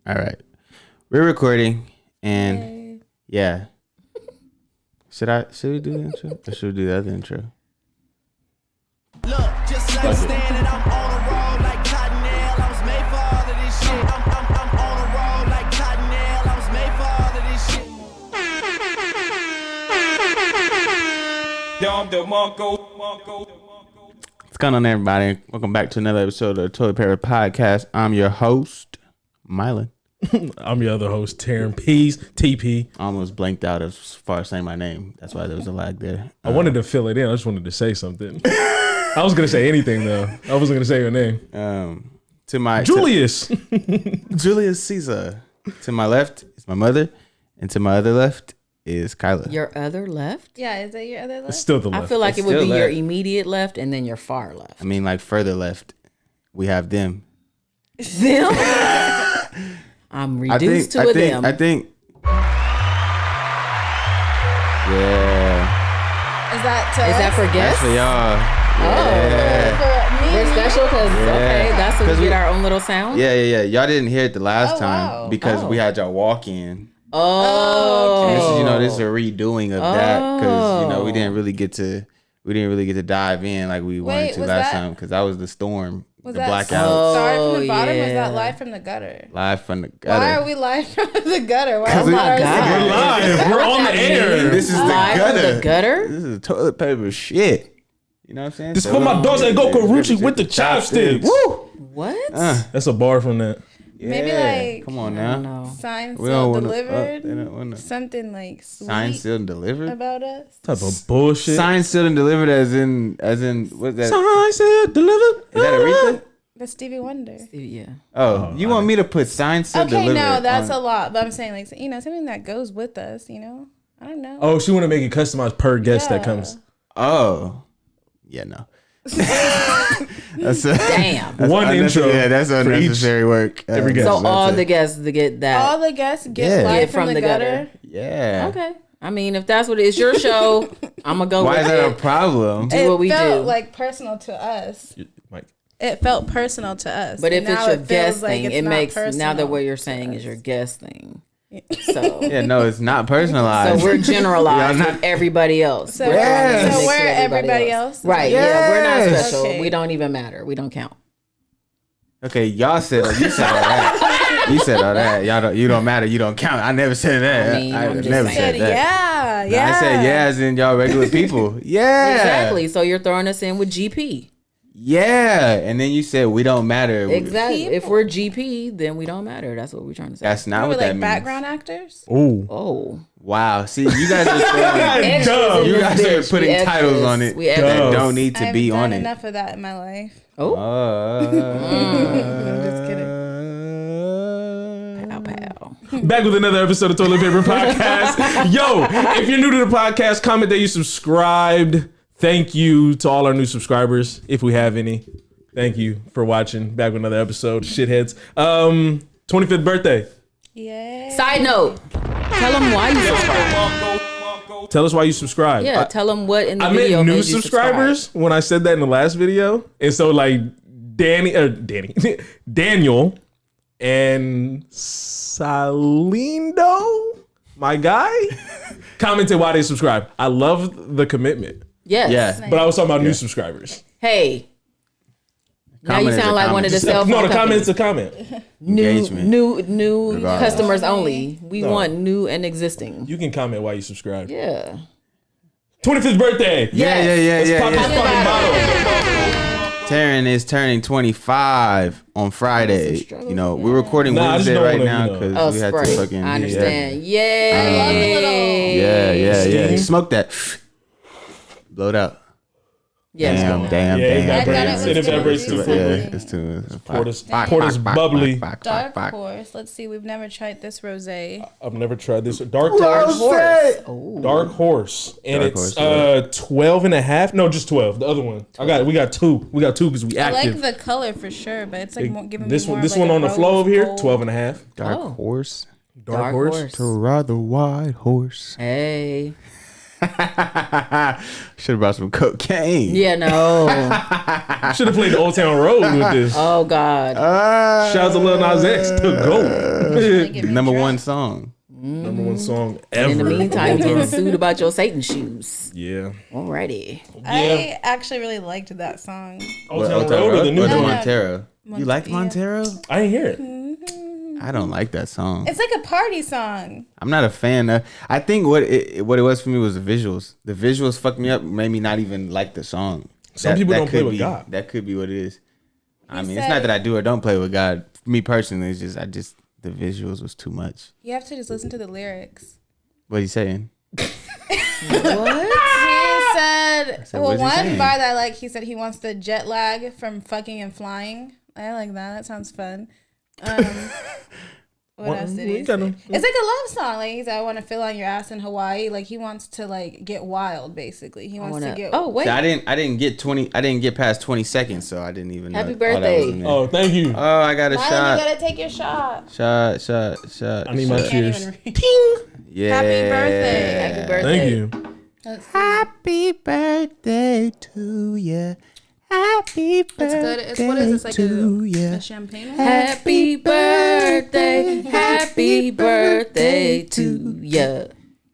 All right. We're recording and yeah. Should we do the intro? Or should we do the other intro? Look, just understand that I'm on a roll like Cottonelle. I was made for all of this shit. I'm on a roll like Cottonelle. I was made for all of this shit. What's going on, everybody? Welcome back to another episode of the Toilet Paper Podcast. I'm your host, Mylan. I'm your other host, Terrin. Pease, TP. I almost blanked out as far as saying my name. That's why there was a lag there. I wanted to fill it in. I just wanted to say something. I was going to say anything, though. I wasn't going to say your name. To my Julius. Julius Caesar. To my left is my mother, and to my other left is Khyla. Your other left? Yeah, is that your other left? It's still the left. I feel like It's it would be still your left. immediate left and then your far left. I mean, like further left, we have them. Them? I'm reduced to a them. I think. Yeah. Is that for That's guests? for y'all. Oh. Yeah. For me? We're special because, okay, that's what 'Cause we we- get our own little sound? Yeah. Y'all didn't hear it the last Oh, time wow. because Oh. we had y'all walk in. Oh. This is, this is a redoing of that because Oh. we didn't really get to dive in like we wanted Wait, to was last that- time because that was the storm, Was the that blackout, Start from the bottom or was yeah. that live from the gutter? live from the gutter. Why are we live from the gutter? Why Oh is my ours God. the We're gutter? live. We're on the air. This is the Live from gutter. the gutter? This is toilet paper shit. You know what I'm saying? Just put my doors and go Karuchi with the chopsticks. Woo! What? That's a bar from that. Maybe Yeah. like- Come on I don't now. know. Signed, We don't sealed, want delivered. to Something like sweet signed, sealed, and delivered. about us. Type of bullshit. Signed, sealed, and delivered as in what's that? Sign said delivered. Is that Aretha? That's Stevie Wonder. Yeah. Oh, you want me to put signed, sealed, Okay, delivered? no, that's on- a lot. But I'm saying like something that goes with us. I don't know. Oh, she want to make it customized per guest that Yeah. comes. Oh, yeah, no. That's Damn. One intro. Yeah, that's for each- unnecessary work. every guest. So That's all it. the guests to get that. All the guests get Yeah. live Get from the gutter. Yeah. Okay. I mean, if that's what it is, your show, I'm going to go Why with is that a it. problem? Do what we felt do. like personal to us. Mike. It felt personal to us. But if And it's now your it feels guest like thing, it's it not makes, now personal that what you're to saying is us. your guest thing. So, Yeah, no, it's not so personalized. we're generalized Y'all not- with everybody else. So, We're Yeah. trying to Yes. mix so we're with everybody else. Right, yeah, we're not Yes. special. Okay. We don't even matter. We don't count. Okay, y'all said you said all that. You said all that. You don't matter. You don't count. I never said that. I mean, I I'm just never saying. said Said, that. yeah, No, yeah. I said yeah, as in y'all regular people. Yeah, Exactly. So you're throwing us in with GP. Yeah, and then you said we don't matter. Exactly. People. If we're GP, then we don't matter. That's what we're trying to say. That's not We're what that like means. background actors. Ooh. Oh. Wow. See, you guys are throwing, Extras Dumb. in you this guys are bitch. putting We titles extras. on it We that extras. don't need to I've be done on it. enough of that in my life. Oh. I'm just kidding. Pow, pow. Back with another episode of Toilet Paper Podcast. Yo, if you're new to the podcast, comment that you subscribed. Thank you to all our new subscribers, if we have any. Thank you for watching. Back with another episode, shitheads. 25th birthday. Yeah. Side note. Tell them why you subscribe. Tell us why you subscribe. Yeah, tell them what in the I video meant new made you subscribers when I said that in the last video. And so like Daniel and Salindo, my guy, commented why they subscribe. I love the commitment. Yes. Yeah. But I was talking about new subscribers. Hey. Now you Comment is a sound like one of the comment. cell phone No, the companies. comment's a comment. Engagement. New Regardless. customers only. We No. want new and existing. You can comment why you subscribe. Yeah. 25th birthday. Yeah. Let's pop this fucking bottle. Terrin is turning 25 on Friday. struggle. You know, we're recording Nah, I just Wednesday don't right wanna, now you know. because Oh, we had to Sprite. fucking. I understand. Yay. I love the little. Yeah. Steam. Smoke that. Blow it out. Yes. Damn. I Yeah, thought it it was evaporates gonna too be quickly. Yeah, it's too. Porter's bubbly. Dark horse. Let's see. We've never tried this rosé. I've never tried this. Dark horse. Dark horse. And Dark it's horse, 12 and a half. No, just 12. The other one. We got two. We got two because we I active. like the color for sure, but it's like more, giving this me more one, this of like one a on the rose flow over here, gold. 12 and a half. Dark Oh. horse. Dark horse. To ride the white horse. Hey. Should have brought some cocaine. Yeah, no. Should have played the Old Town Road with this. Oh, God. Shout out to Lil Nas X to go. Number one song. Number one song ever. In the meantime, of you all getting time. sued about your Satan shoes. Yeah. Alrighty. I actually really liked that song. Old Town Road or the new or the one? Montero? You liked Yeah. Montero? I didn't hear it. I don't like that song. It's like a party song. I'm not a fan of. I think what it was for me was the visuals. The visuals fucked me up, made me not even like the song. Some people don't play could with be- God. That could be what it is. I mean, it's said- not that I do or don't play with God. Me personally, it's just the visuals was too much. You have to just listen to the lyrics. What are you saying? What? He said, what is he one saying? bar that I like, he said he wants the jet lag from fucking and flying. I like that. That sounds fun. What else did he say? It's like a love song. Like he said, I want to feel on your ass in Hawaii. Like he wants to like get wild, basically. He wants to get. Oh wait. See, I didn't get past 20 seconds, so I didn't even know. Happy all that was birthday. in there. Oh, thank you. Oh, I got a Rylan, shot. you gotta take your shot. Shot. I need my shot. cheers. Can't even read. Yeah. Happy birthday. Happy birthday. Thank you. Let's see. Happy birthday to you. Happy birthday It's good. It's what is this like to a you. champagne? Happy birthday. Happy birthday to ya.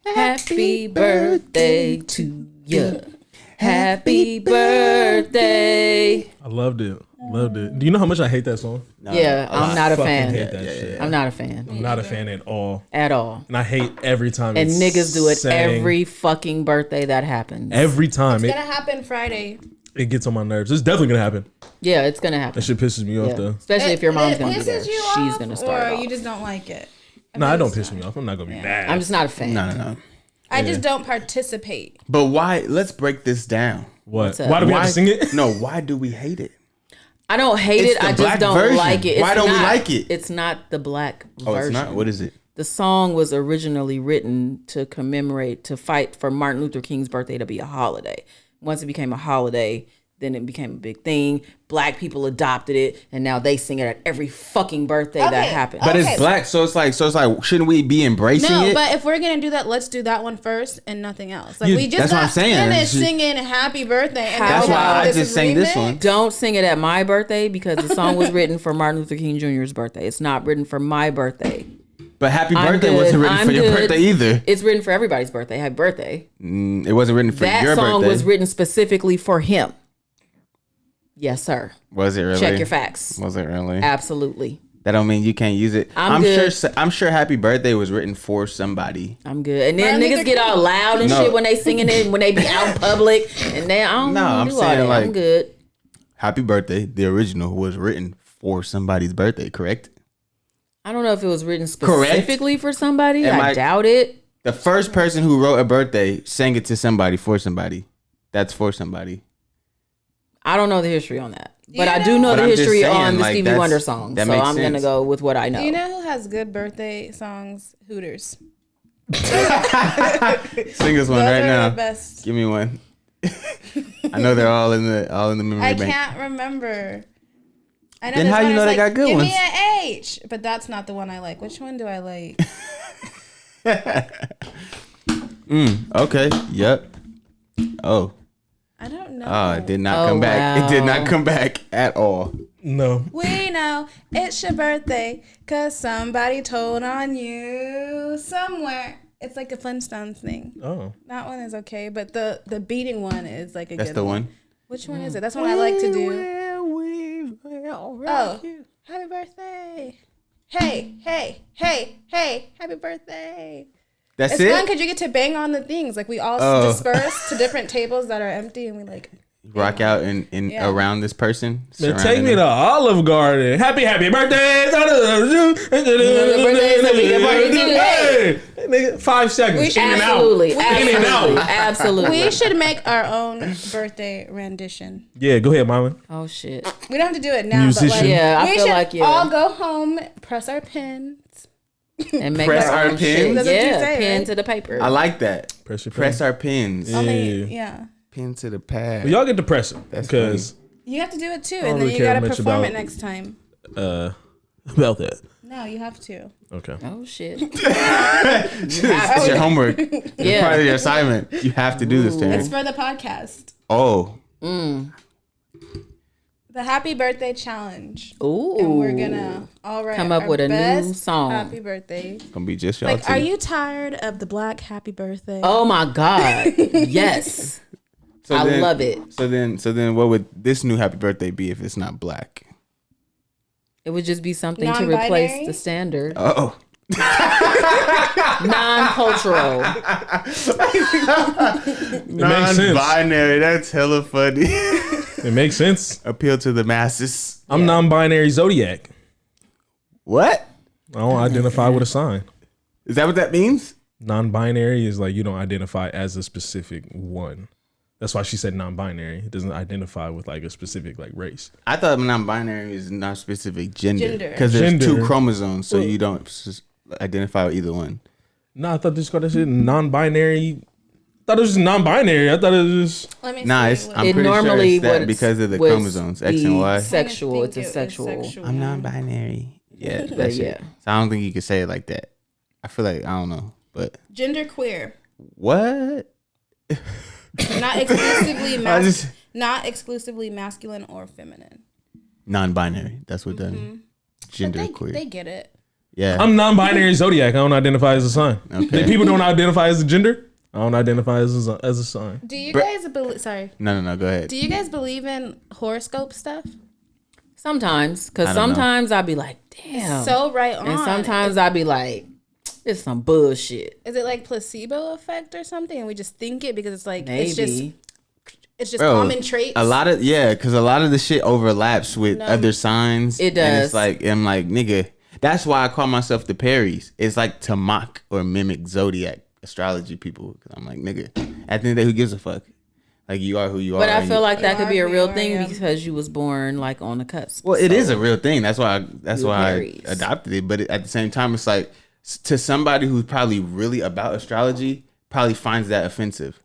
Happy birthday to ya. Happy birthday. I loved it. Loved it. Do you know how much I hate that song? Yeah, I'm not a Fucking fan. hate that shit. I'm not a fan I'm not a fan at all. at all. And I hate every time. And it's niggas do it sang. every fucking birthday that happens. Every time. It's gonna happen Friday. It gets on my nerves. It's definitely gonna happen. Yeah, it's gonna happen. That shit pisses me off Yeah. though. Especially if your mom's It gonna be there. pisses you She's off, gonna start or it off. you just don't like it. No, I don't piss me off. I'm not gonna be mad. I'm just not a fan. No. I just don't participate. But why? Let's break this down. What? up? Why do we have Why to sing it? No, why do we hate it? I don't hate It's it. the I black just don't version. like it. Why It's don't we not- like it? It's not the black Oh, version. it's not? What is it? The song was originally written to fight for Martin Luther King's birthday to be a holiday. Once it became a holiday, then it became a big thing. Black people adopted it, and now they sing it at every fucking birthday that Okay. happens. But Okay. it's black, so it's like, shouldn't we be embracing No, it? but if we're gonna do that, let's do that one first and nothing else. Like Yeah, we just that's what got I'm saying. finished It's- singing "Happy Birthday," and That's now why we have I just sang this remix. one. Don't sing it at my birthday because the song was written for Martin Luther King Jr.'s birthday. It's not written for my birthday. But happy I'm birthday good. wasn't written I'm for your good. birthday either. It's written for everybody's birthday. Happy birthday. It wasn't written for That your song birthday. was written specifically for him. Yes, sir. Was it really? Check your facts. Was it really? Absolutely. That don't mean you can't use it. I'm good. I'm sure Happy Birthday was written for somebody. I'm good. And then Martin niggas Luther get all King. loud and No. shit when they singing it, when they be out in public. And then I don't No, I'm do all saying, that. like- I'm good. Happy Birthday, the original, was written for somebody's birthday, correct? I don't know if it was written Correct. specifically for somebody. Am I I- doubt it. The first person who wrote a birthday sang it to somebody for somebody. That's for somebody. I don't know the history on that. But You I do know- know But the I'm just history saying, on the like, Stevie that's- Wonder song. that So makes I'm going to sense. go with what I know. You know who has good birthday songs? Hooters. Sing us one Those right are now. the best. Give me one. I know they're all in the memory I bank. can't remember. I know Then there's how you one know that's they got good Give ones? me an H, but that's not the one I like. Which one do I like? Okay. Yep. Oh. I don't know. Oh, it did not Oh, come back. It did wow. not come back at all. No. We know it's your birthday because somebody told on you somewhere. It's like a Flintstones thing. Oh. That one is okay, but the beating one is like a That's good the one. Which one is it? That's one I like to do. Oh, happy birthday. Hey, happy birthday. That's It's it. fun because you get to bang on the things. Like we all Oh. disperse to different tables that are empty and we like. Rock out and Yeah. around this person. Man, surrounding take me them. to Olive Garden. Happy birthday. birthday, so we can party too. Hey, nigga, 5 seconds. We should- In and out. Absolutely. In and Absolutely. out. Absolutely. We should make our own birthday rendition. Yeah, go ahead, mama. Oh, shit. We don't have to do it now, Musician. but like, Yeah, I we feel should like, yeah. all go home, press our pins. And make Press our our own pins? shit. That's what you Yeah, say, pen right? to the paper. I like that. Press your Press pen. our pins. Yeah. Only, yeah. Pin to the pad. But y'all get depressing That's because You have to do it too, don't and then really you care gotta much perform about- it next time. about that. No, you have to. Okay. Oh, shit. It's your homework. It's Yeah. part of your assignment. You have to do this, It's Terrin. for the podcast. Oh. The Happy Birthday Challenge. Ooh. And we're gonna all write come up our with a new best song. Happy birthday. It's gonna be just y'all Like, two. are you tired of the black happy birthday? Oh my God. Yes. I love it. So then what would this new happy birthday be if it's not black? It would just be something to Non-binary? replace the standard. Oh. Non-cultural. Non-binary. That's hella funny. It makes sense. Appeal to the masses. I'm non-binary zodiac. What? I don't identify with a sign. Is that what that means? Non-binary is like you don't identify as a specific one. That's why she said non-binary. It doesn't identify with like a specific like race. I thought non-binary is not specific gender. Gender. Because there's Gender. 2 chromosomes, so you don't identify with either one. No, I thought this got shit non-binary. I thought it was just non-binary. I thought it was just Let me Nah, see. I'm It pretty normally sure it's that would- because of the would chromosomes, X and be Y. Sexual. It's a sexual. I'm non-binary. Yeah, But that's yeah. it. So I don't think you could say it like that. I feel like, I don't know, but Gender queer. what? Not exclusively I just not exclusively masculine or feminine. non-binary. That's what that gender But queer. they get it. Yeah. I'm non-binary zodiac. I don't identify as a sign. Okay. People don't identify as a gender. I don't identify as a sign. Do you But- guys believe? Sorry. No, go ahead. Do you guys believe in horoscope stuff? Sometimes. Because I don't know. sometimes I'll be like, damn. So right on. and sometimes I'll be like, it's some bullshit. Is it like placebo effect or something? And we just think it because it's like Maybe. it's just Bro, common traits. because a lot of the shit overlaps with other signs. It And does. it's like, I'm like, nigga, that's why I call myself the Perrys. It's like to mock or mimic zodiac astrology people. Cause I'm like, nigga, at the end of the day, who gives a fuck? Like, you are who you are. But I and feel you- like that could be a You real are, thing yeah. because you was born like on the cusp. Well, it So, is a real thing. That's why You're I Aries. adopted it. But at the same time, it's like to somebody who's probably really about astrology, probably finds that offensive.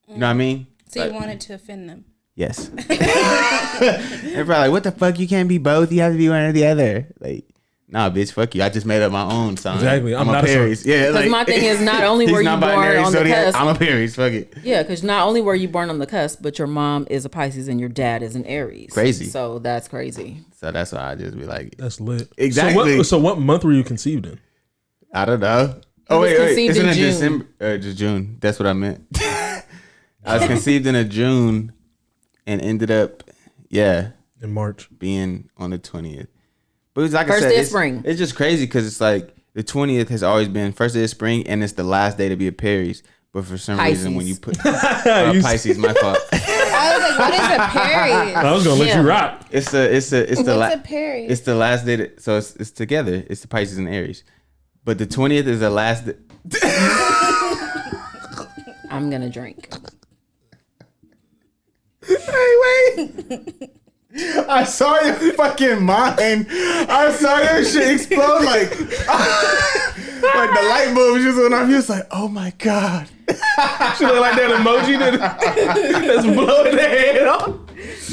You know what I mean? So you Like, wanted to offend them. yes. They're probably like, what the fuck? You can't be both. You have to be one or the other. Like, nah, bitch, fuck you. I just made up my own sign. Exactly. I'm a not a Perrys. Yeah, Because my thing is not only he's were you born non-binary on the zodiac, cusp. I'm a Perrys. Fuck it. Yeah, because not only were you born on the cusp, but your mom is a Pisces and your dad is an Aries. Crazy. So that's crazy. So that's why I just be like, That's lit. Exactly. So what month were you conceived in? I don't know. Oh, was wait. conceived Isn't in it June. December? Just June. That's what I meant. I was conceived in a June and ended up, In March. being on the 20th. But it's like First I said, day of it's, spring. it's just crazy because it's like the 20th has always been first day of spring and it's the last day to be a Perry's. But for some reason, when you put Pisces, my fault. I was like, what is a Perry? I was gonna let Yeah. you rock. It's the What's a Perry? it's the last day. So it's together. It's the Pisces and Aries. But the 20th is the last. I'm going to drink. Wait. I saw your fucking mind. I saw your shit explode like like the light bulb just went off. He was like, oh my God. She look like that emoji that's blowing the head off.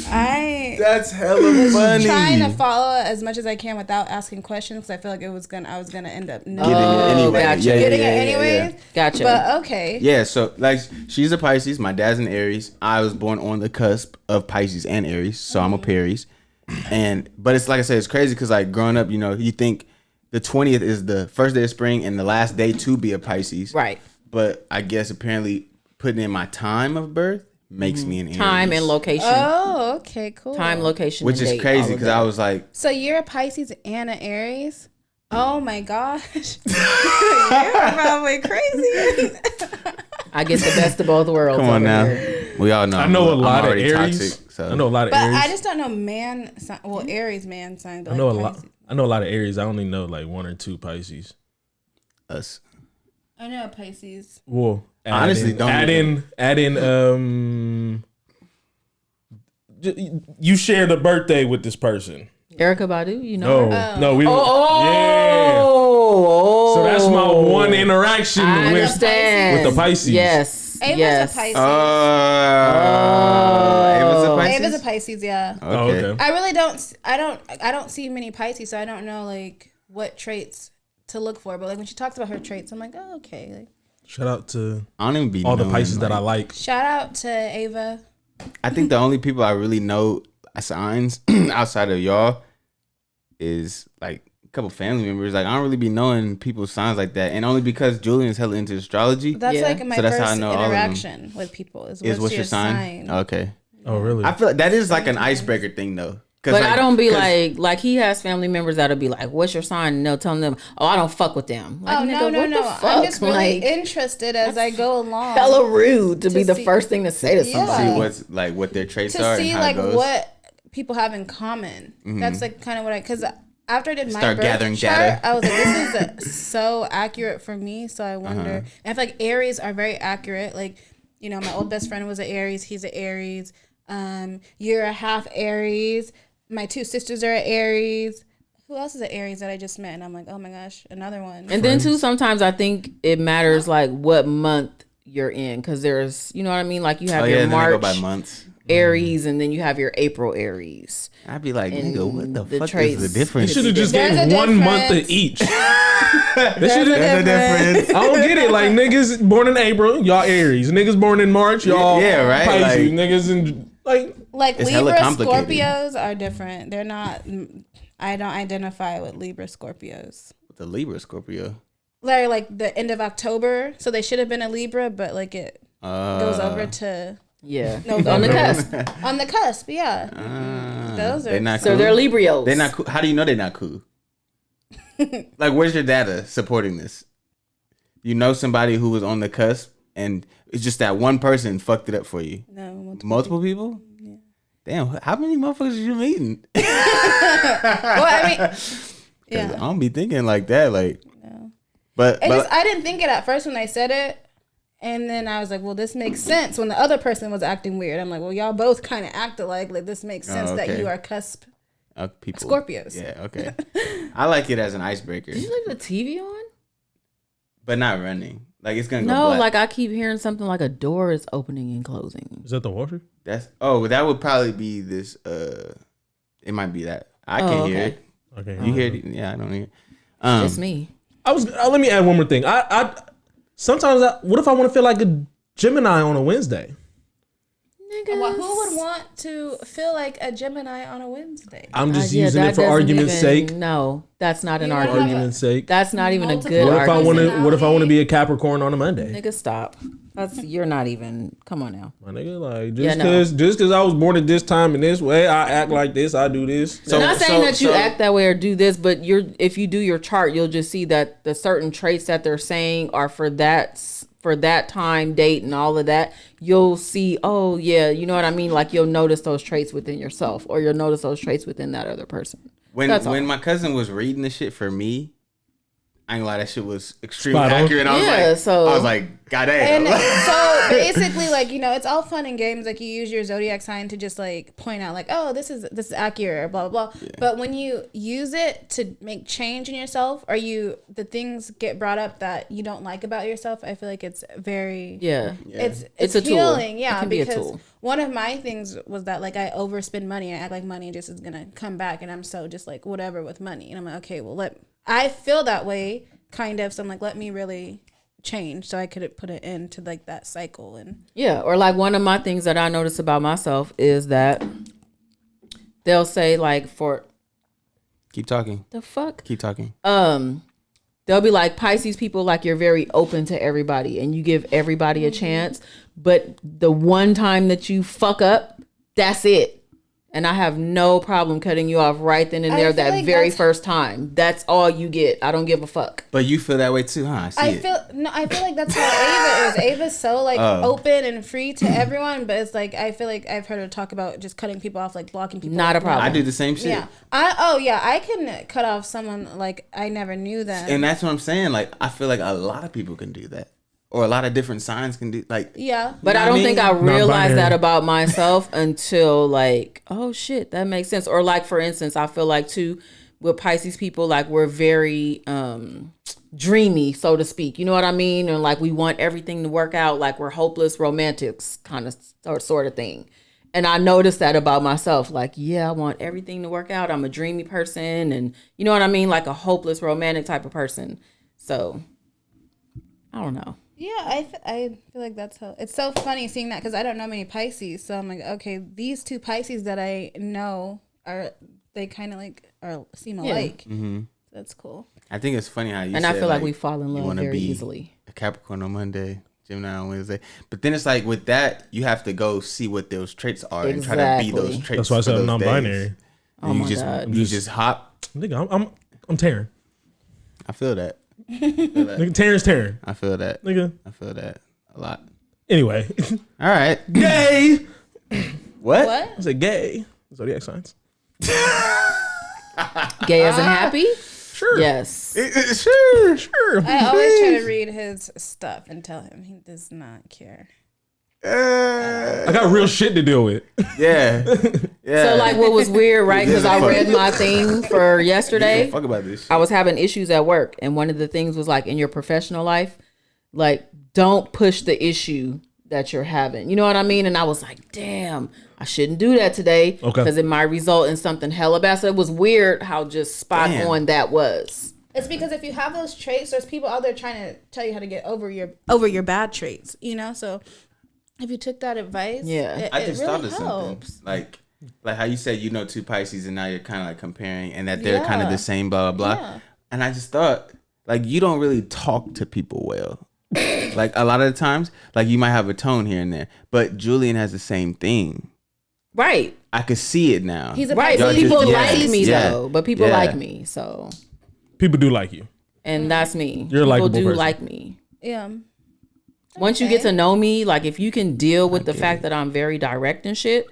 I That's hella funny. trying to follow as much as I can without asking questions because I feel like I was gonna end up Getting it anyway. gotcha. getting it anyways. Gotcha. But okay. Yeah, so like she's a Pisces, my dad's an Aries. I was born on the cusp of Pisces and Aries, so I'm a Perry's. But it's like I said, it's crazy because like growing up, you know, you think the 20th is the first day of spring and the last day to be a Pisces. Right. But I guess apparently putting in my time of birth makes me an Aries. Time and location. Oh, okay, cool. Time, location, Which and is date, all crazy of because that. I was like, So you're a Pisces and an Aries? Oh my gosh. You're probably crazy. I get the best of both worlds. come on over now. here. We all know. I know a I'm lot of already Aries. toxic, so. I know a lot of But Aries. I just don't know Aries man signs. I know a lot. I know a lot of Aries. I only know like 1 or 2 Pisces. Us. I know a Pisces. Well, Honestly, don't add in. You shared a birthday with this person. Erica Badu, you know No, her? no, we. Yeah. Oh, So that's my one interaction I with understand. with the Pisces. Yes. Ava's yes. a Pisces. Ava's a Pisces? Ava's a Pisces, yeah. Oh, okay. I really I don't see many Pisces, so I don't know like what traits to look for. But like when she talks about her traits, I'm like, oh, okay. Like, Shout out to I don't even be all the knowing, Pisces that I like. shout out to Ava. I think the only people I really know signs outside of y'all is like a couple family members. Like I don't really be knowing people's signs like that, and only because Julian is hella into astrology. That's Yeah. like my So that's how I first know all of them. interaction with people. Is what's your sign? Okay. Oh, really? I feel like that is like an icebreaker thing though. But like, I don't be like he has family members that'll be like, "What's your sign?" And they'll tell them, "Oh, I don't fuck with them." Like, Oh nigga, no. what the fuck? I'm just really like, interested as I go along. hella rude to be the see- first thing to say to Yeah. somebody. see what's like what their traits to are see and how like it goes. what people have in common. That's like kind of what because after I did my Start birth gathering chart, data. I was like, this is so accurate for me. So I wonder. And I feel like Aries are very accurate. Like, you know, my old best friend was an Aries. He's an Aries. You're a half Aries. My two sisters are Aries. Who else is an Aries that I just met? And I'm like, oh my gosh, another one. And then too, sometimes I think it matters like what month you're in, because there's, you know what I mean, like you have oh your yeah, then they go March by months. Aries, and then you have your April Aries. I'd be like, And nigga, what the the fuck traits- is the difference? Should have just There's gave a 1 month of difference. each. They shoulda- There's a difference. I don't get it. Like niggas born in April, y'all Aries. Niggas born in March, y'all Yeah, right, Pisces. like- niggas in Like It's hella Libra complicated. Scorpios are different. They're not. I don't identify with Libra Scorpios. The Libra Scorpio. They're like the end of October, so they should have been a Libra, but like it goes over to Yeah, November. on the cusp. on the cusp. Yeah, those are. They're not So cool. they're Librios. They're not cool. How do you know they're not cool? Like, where's your data supporting this? You know somebody who was on the cusp, and it's just that one person fucked it up for you. No, Multiple people? Yeah. Damn, how many motherfuckers are you meeting? well, I mean, 'Cause I yeah. don't be thinking like that. Like, but I didn't think it at first when I said it. And then I was like, well, this makes sense. When the other person was acting weird, I'm like, well, y'all both kind of act alike. Like, this makes sense that okay. you are cusp. people. Scorpios. Yeah, okay. I like it as an icebreaker, Did you leave the TV on? but not running. Like, it's gonna go No, black. like I keep hearing something like a door is opening and closing. Is that the washer? That would probably be this. It might be that. I Oh, can hear okay. it. Okay. You hear it? Yeah, I don't hear it. Just me. Let me add one more thing. I sometimes what if I want to feel like a Gemini on a Wednesday? Well, who would want to feel like a Gemini on a Wednesday? I'm just Yeah, using that it for doesn't argument's even- sake. No, that's not an You wanna have argument. Argument's sake. That's not even a Multiple- good What if I argument. want to? What if I want to be a Capricorn on a Monday? Nigga, stop. You're not even. Come on now. My nigga, like Yeah, just cause I was born at this time and this way, I act like this, I do this. So- I'm not saying that you act that way or do this, but if you do your chart, you'll just see that the certain traits that they're saying are for that time, date, and all of that. You'll see, oh yeah, you know what I mean? Like you'll notice those traits within yourself, or you'll notice those traits within that other person. That's all. When my cousin was reading the shit for me, I ain't gonna lie, that shit was extremely Spot on. accurate. I was like, goddamn. And so basically, like, you know, it's all fun and games. Like, you use your zodiac sign to just like point out, like, oh, this is accurate, or blah blah blah. But when you use it to make change in yourself, or the things get brought up that you don't like about yourself, I feel like it's very It's a tool. healing, It yeah. can be a Because tool. one of my things was that like I overspend money. I act like money just is gonna come back, and I'm so just like whatever with money. And I'm like, okay, well I feel that way kind of. So I'm like, let me really change so I could put it into like that cycle. And Yeah, or like one of my things that I notice about myself is that they'll say like Keep talking. the fuck. Keep talking. They'll be like, Pisces people, like you're very open to everybody and you give everybody a chance, but the one time that you fuck up, that's it. And I have no problem cutting you off right then and I there feel that like very that's- first time. That's all you get. I don't give a fuck. But you feel that way too, huh? I see it. I feel like that's how Ava is. Ava's so like open and free to everyone, but it's like I feel like I've heard her talk about just cutting people off, like blocking people. Not a off. problem. I do the same shit. Yeah. I can cut off someone like I never knew them. And that's what I'm saying. Like, I feel like a lot of people can do that. Or a lot of different signs can do, like. Yeah. But You know I don't what I think I mean? realized binary. that about myself until like, oh shit, that makes sense. Or like, for instance, I feel like too, with Pisces people, like we're very dreamy, so to speak. You know what I mean? And like we want everything to work out. Like we're hopeless romantics kind of sort of thing. And I noticed that about myself. Like, yeah, I want everything to work out. I'm a dreamy person. And you know what I mean? Like a hopeless romantic type of person. So I don't know. Yeah, I feel like that's how. It's so funny seeing that because I don't know many Pisces. So I'm like, okay, these two Pisces that I know they kind of like seem alike. Mm-hmm. That's cool. I think it's funny how you And said, I feel like we fall in love very easily. A Capricorn on Monday, Gemini on Wednesday. But then it's like with that, you have to go see what those traits are and try to be those traits. That's why I said I'm those non-binary. days. Oh And my God. You just hop. Nigga, I'm Terrin. I feel that. Nigga, Terrin's Terrin. I feel that. Nigga. I feel that a lot. Anyway. All right. Gay. What? What? I said gay. Zodiac signs. Gay as in happy? Sure. Yes. Sure. Sure. I always try to read his stuff and tell him he does not care. I got real shit to deal with. Yeah. Yeah. So like what was weird, right? Because I read my thing for yesterday. Fuck about this shit. I was having issues at work, and one of the things was like in your professional life, like don't push the issue that you're having. You know what I mean? And I was like, damn, I shouldn't do that today because it might result in something hella bad. So it was weird how just spot on that was. It's because if you have those traits, there's people out there trying to tell you how to get over your bad traits. You know, so if you took that advice, I just it thought really of helps. something like how you said two Pisces and now you're kind of like comparing and that they're kind of the same blah blah blah. Yeah. And I just thought like you don't really talk to people well. Like a lot of the times, like you might have a tone here and there, but Julian has the same thing. Right. I could see it now. He's a Right. Pisces. So people just- like yes, me yeah, though, but people yeah. like me. So, People do like you. and that's me. You're a people likable do person. like me. Yeah. Once you get to know me, like if you can deal with the fact that I'm very direct and shit,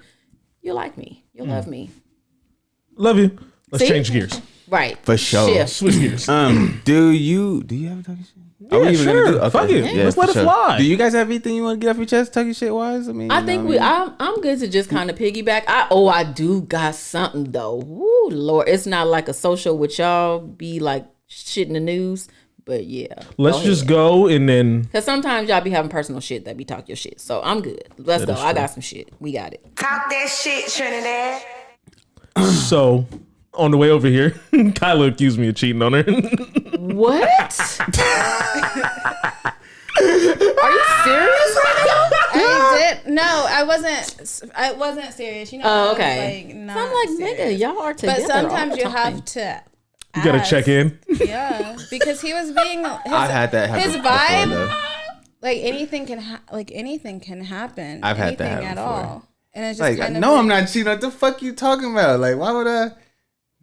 you'll like me. You'll love me. Love you. Let's See? change gears. Right. For sure. Shift. Switch gears. Do you have a talking shit? Yeah, sure. Fuck it. Let's let it fly. Do you guys have anything you want to get off your chest, talking shit wise? I mean, I think I'm good to just kind of piggyback. I do got something though. Woo, Lord, it's not like a social with y'all be like shit in the news, but yeah. Let's just go and then. Because sometimes y'all be having personal shit that be talk your shit. So I'm good. Let's go. I got some shit. We got it. Talk that shit, Trinidad. So, on the way over here, Kyla accused me of cheating on her. What? Are you serious right now? I did. No, I wasn't serious. You know. Oh, I was, okay. like, So not I'm like, serious. nigga, y'all are together. But sometimes all the you time. have to. You gotta check in. Yeah, because he was being. I've had that happen His before, vibe. though. Like anything can happen. I've had that anything happen at before. all. And it's just Like, kind of no, I'm not cheating. What the fuck you talking about? Like, why would I?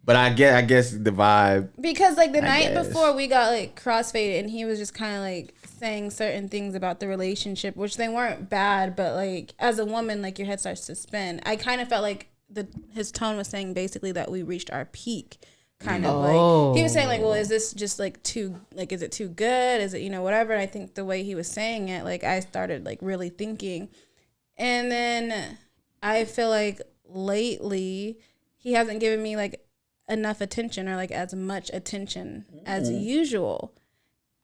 But I guess the vibe. because like the night guess. before we got like crossfaded and he was just kind of like saying certain things about the relationship, which they weren't bad, but like as a woman, like your head starts to spin. I kind of felt like his tone was saying basically that we reached our peak. Kind of like he was saying like, well, is this just like too like, is it too good? Is it, whatever? And I think the way he was saying it, like I started like really thinking, and then I feel like lately he hasn't given me like enough attention or like as much attention as usual,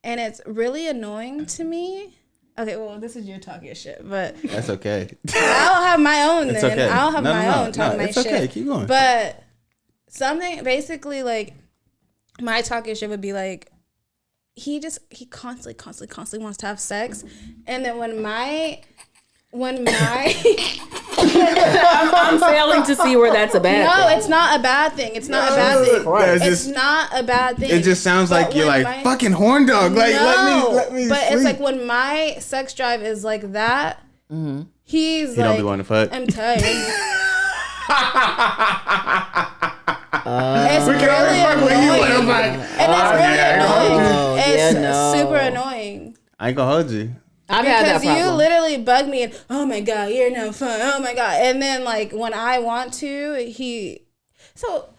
and it's really annoying to me. Okay, well, this is your talking shit, but That's okay. I'll have my own It's then. okay. I'll have my own talking my it's shit. okay. Keep going. But something basically like my talking shit would be like he constantly wants to have sex, and then when my I'm failing to see where that's a bad no, thing. it's not a bad thing. It's not a bad thing. Yeah, it's It's just- not a bad thing. It just sounds But like you're when like fucking horn dog. Like let me. But sleep. it's like when my sex drive is like that, he's He like, don't be wanting to fuck. I'm tired. It's really annoying. And it's really annoying. It's super annoying. I ain't gonna hold you. I've had that Because you problem. literally bug me and, oh my God, you're no fun. Oh my God. And then like when I want to, so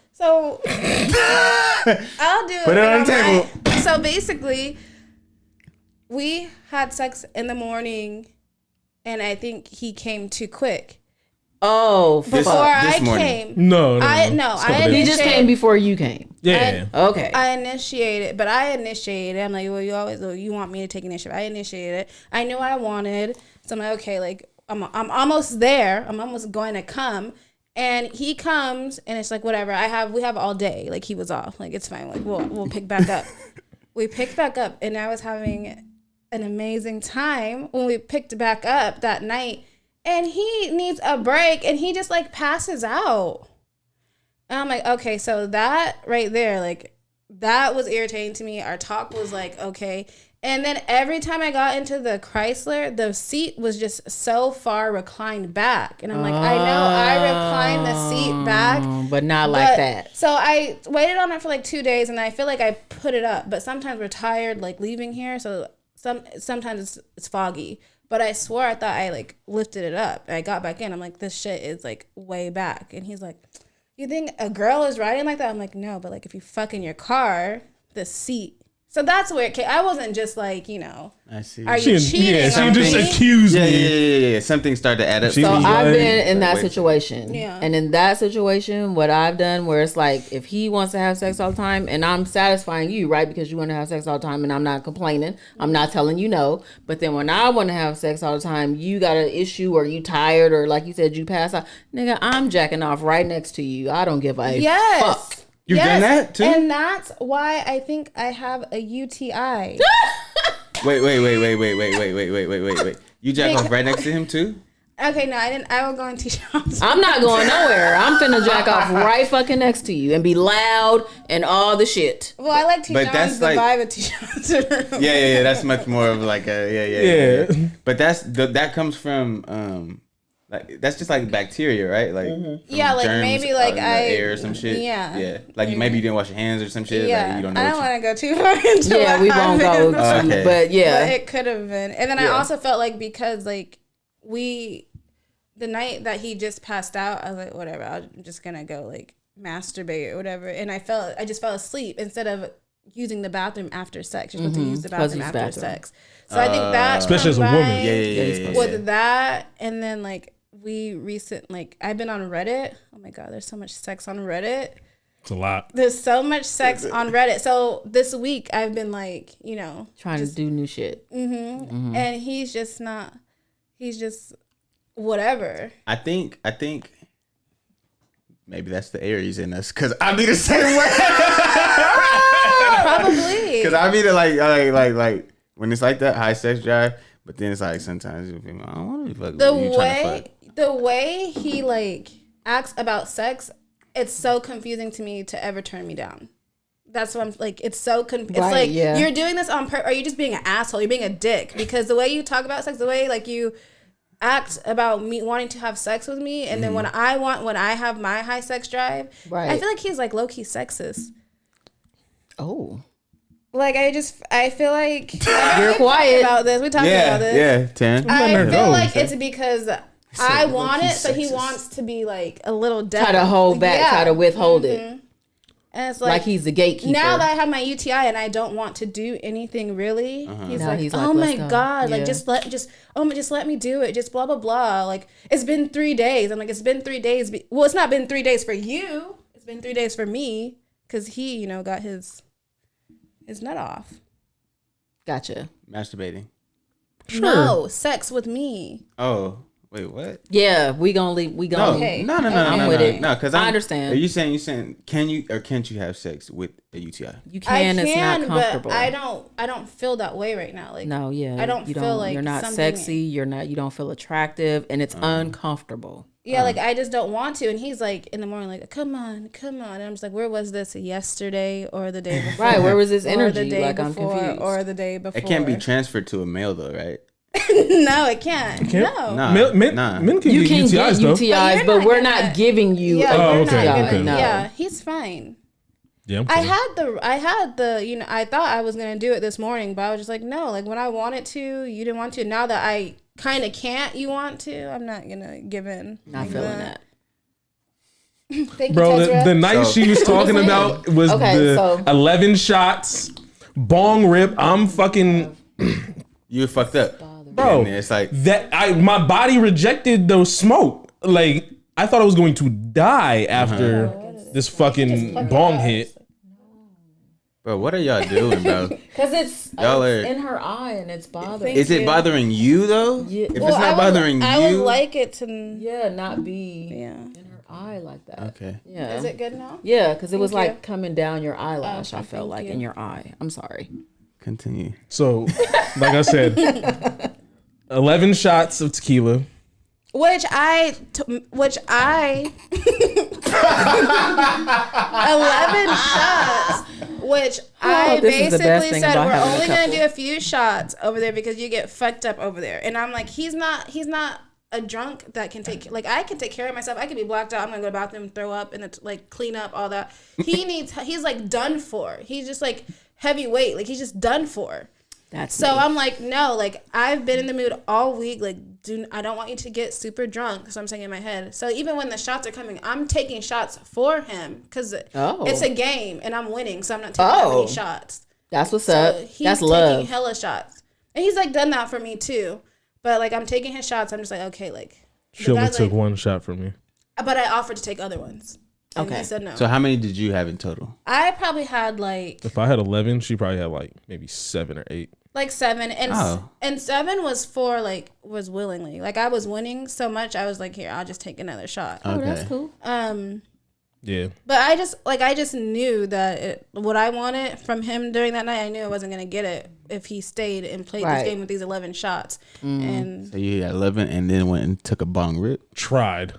I'll do it. Put it on the and I'm table. like- So basically, we had sex in the morning and I think he came too quick. Oh, This- Before I this morning. came. No. I It's a couple I days. he just came before you came. Yeah. Okay. I initiated. I'm like, well, you want me to take initiative. I initiated it. I knew what I wanted. So I'm like, okay, like I'm almost there. I'm almost going to come. And he comes and it's like, whatever. We have all day. Like he was off. Like it's fine. Like we'll pick back up. We picked back up and I was having an amazing time when we picked back up that night, and he needs a break, and he just like passes out. And I'm like, okay, so that right there, like that was irritating to me. Our talk was like, okay. And then every time I got into the Chrysler, the seat was just so far reclined back. And I'm like, I know I reclined the seat back. But not like that. So I waited on it for like 2 days, and I feel like I put it up. But sometimes we're tired, like leaving here. So sometimes it's foggy. But I swore I thought I like lifted it up. And I got back in. I'm like, this shit is like way back. And he's like, you think a girl is riding like that? I'm like, no. But like if you fuck in your car, the seat. So that's where it came. I wasn't just like, I see. Are you cheating? Yeah, she on just me? accused Yeah, me. yeah. Something started to add up. She So was I've like- been in that Wait. situation. Yeah. And in that situation, what I've done where it's like, if he wants to have sex all the time and I'm satisfying you, right? Because you want to have sex all the time and I'm not complaining. I'm not telling you no. But then when I want to have sex all the time, you got an issue or you tired or like you said, you pass out. Nigga, I'm jacking off right next to you. I don't give a Yes. fuck. You've done that too? And that's why I think I have a UTI. Wait. You jack off right next to him too? Okay, no, I didn't. I will go in t-shirts. I'm not going nowhere. I'm finna jack off right fucking next to you and be loud and all the shit. Well, I like But that's t-shirts. The like- vibe of t-shirts. Yeah. That's much more of like a yeah. But that comes from like that's just like bacteria, right? Like from Yeah, like germs maybe out like in the I air or some shit. Yeah. Like maybe you didn't wash your hands or some shit. Yeah, Like you don't know. I don't what want to go too far into Yeah, what we won't go happened. to, Okay. but yeah. But it could have been. And then I Yeah. also felt like because like the night that he just passed out, I was like, whatever, I'm just gonna go like masturbate or whatever. And I just fell asleep instead of using the bathroom after sex. You're supposed to use the bathroom Fuzzy's after bathroom. sex. So I think that Especially as a woman. combined Yeah. with that, and then like I've been on Reddit. Oh my god, there's so much sex on Reddit. It's a lot. There's so much sex on Reddit. So this week I've been like, Trying to do new shit. and he's just whatever. I think maybe that's the Aries in us, cause I be the same way. Probably. Cause I be the like when it's like that high sex drive, but then it's like sometimes you feel I don't want to be fucking. The way he like acts about sex, it's so confusing to me to ever turn me down. That's what I'm like. It's so it's Right, like yeah. you're doing this on purpose. Are you just being an asshole? You're being a dick because the way you talk about sex, the way like you act about me wanting to have sex with me, and then when I have my high sex drive, Right. I feel like he's like low key sexist. Oh. Like I feel like You're quiet. about this. We talked about this. Yeah, Terrin. I her feel go. like it's because I want low-key it, so he sexist. wants to be like a little Try to hold back, try to withhold it. And it's Like he's the gatekeeper. now that I have my UTI and I don't want to do anything really, he's Now like, he's like, oh my let's go. god, like Yeah. just let me do it, just blah blah blah. Like it's been 3 days. I'm like, it's been 3 days. Well, it's not been 3 days for you. It's been 3 days for me because he, got his nut off. Gotcha. Masturbating. No, sex with me. Oh, wait, what? Yeah, we gonna leave. We No, gonna. Okay. no, I'm with it. no. Because I understand. Are you saying can you or can't you have sex with a UTI? You can. I It's can, not comfortable. but I don't feel that way right now. Like No, yeah. I don't you feel like you're not something- sexy. You're not. You don't feel attractive, and it's uncomfortable. Yeah, like I just don't want to. And he's like in the morning, like, come on. And I'm just like, where was this yesterday or the day before? Right, where was this Or energy? the day Like, I'm before, confused. Or the day before. It can't be transferred to a male though, right? No, it can't. No. Nah, Men nah. can You get can UTIs get though. UTIs, But but you're we're not not gonna- giving you. Yeah, a Oh, we're okay, not okay. gonna. No. Yeah, he's fine. Yeah, I'm I cool. had the, I thought I was gonna do it this morning, but I was just like, no, like when I wanted to, you didn't want to. Now that I kind of can't, you want to. I'm not gonna give in. Not like feeling that. Thank Bro, you, Tezra. the night So- she was talking about was Okay, the so- 11 shots, bong rip. I'm fucking You fucked up, bro. And it's like That my body rejected the smoke. Like I thought I was going to die after this fucking bong hit. bro, what are y'all doing, bro? Because it's Y'all are- in her eye and it's bothering. Is it bothering you though? Yeah. If Well, it's not bothering I you, would like it to. Yeah, not be Yeah. in her eye like that. okay. Yeah. Is it good now? Yeah, because it was Thank like coming down your eyelash. Okay, I felt thank like you. in your eye. I'm sorry. Continue. So, like I said, 11 shots of tequila. Which I 11 shots, which I this is the best basically thing said about we're having a only gonna couple. do a few shots over there because you get fucked up over there. And I'm like, he's not a drunk that can take, like, I can take care of myself. I can be blacked out. I'm gonna go to the bathroom, throw up, and like clean up all that. He's like done for. He's just like heavyweight. Like he's just done for. That's So me. I'm like, no, like I've been in the mood all week. Like, I don't want you to get super drunk. So I'm saying in my head. So even when the shots are coming, I'm taking shots for him because it's a game and I'm winning. So I'm not taking that many shots. That's what's So up. he's That's taking love. hella shots, and he's like done that for me too. But like I'm taking his shots. I'm just like, okay, like the She only guy's took like, one shot from me. but I offered to take other ones. And Okay. he said no. So how many did you have in total? I probably had like If I had 11, she probably had like maybe 7 or 8. 7, and Oh. and 7 was was willingly. Like I was winning so much, I was like, here, I'll just take another shot. Oh, Okay. that's cool. Yeah. But I just knew that what I wanted from him during that night, I knew I wasn't gonna get it if he stayed and played Right. this game with these 11 shots. And So you had 11 and then went and took a bong rip. Tried.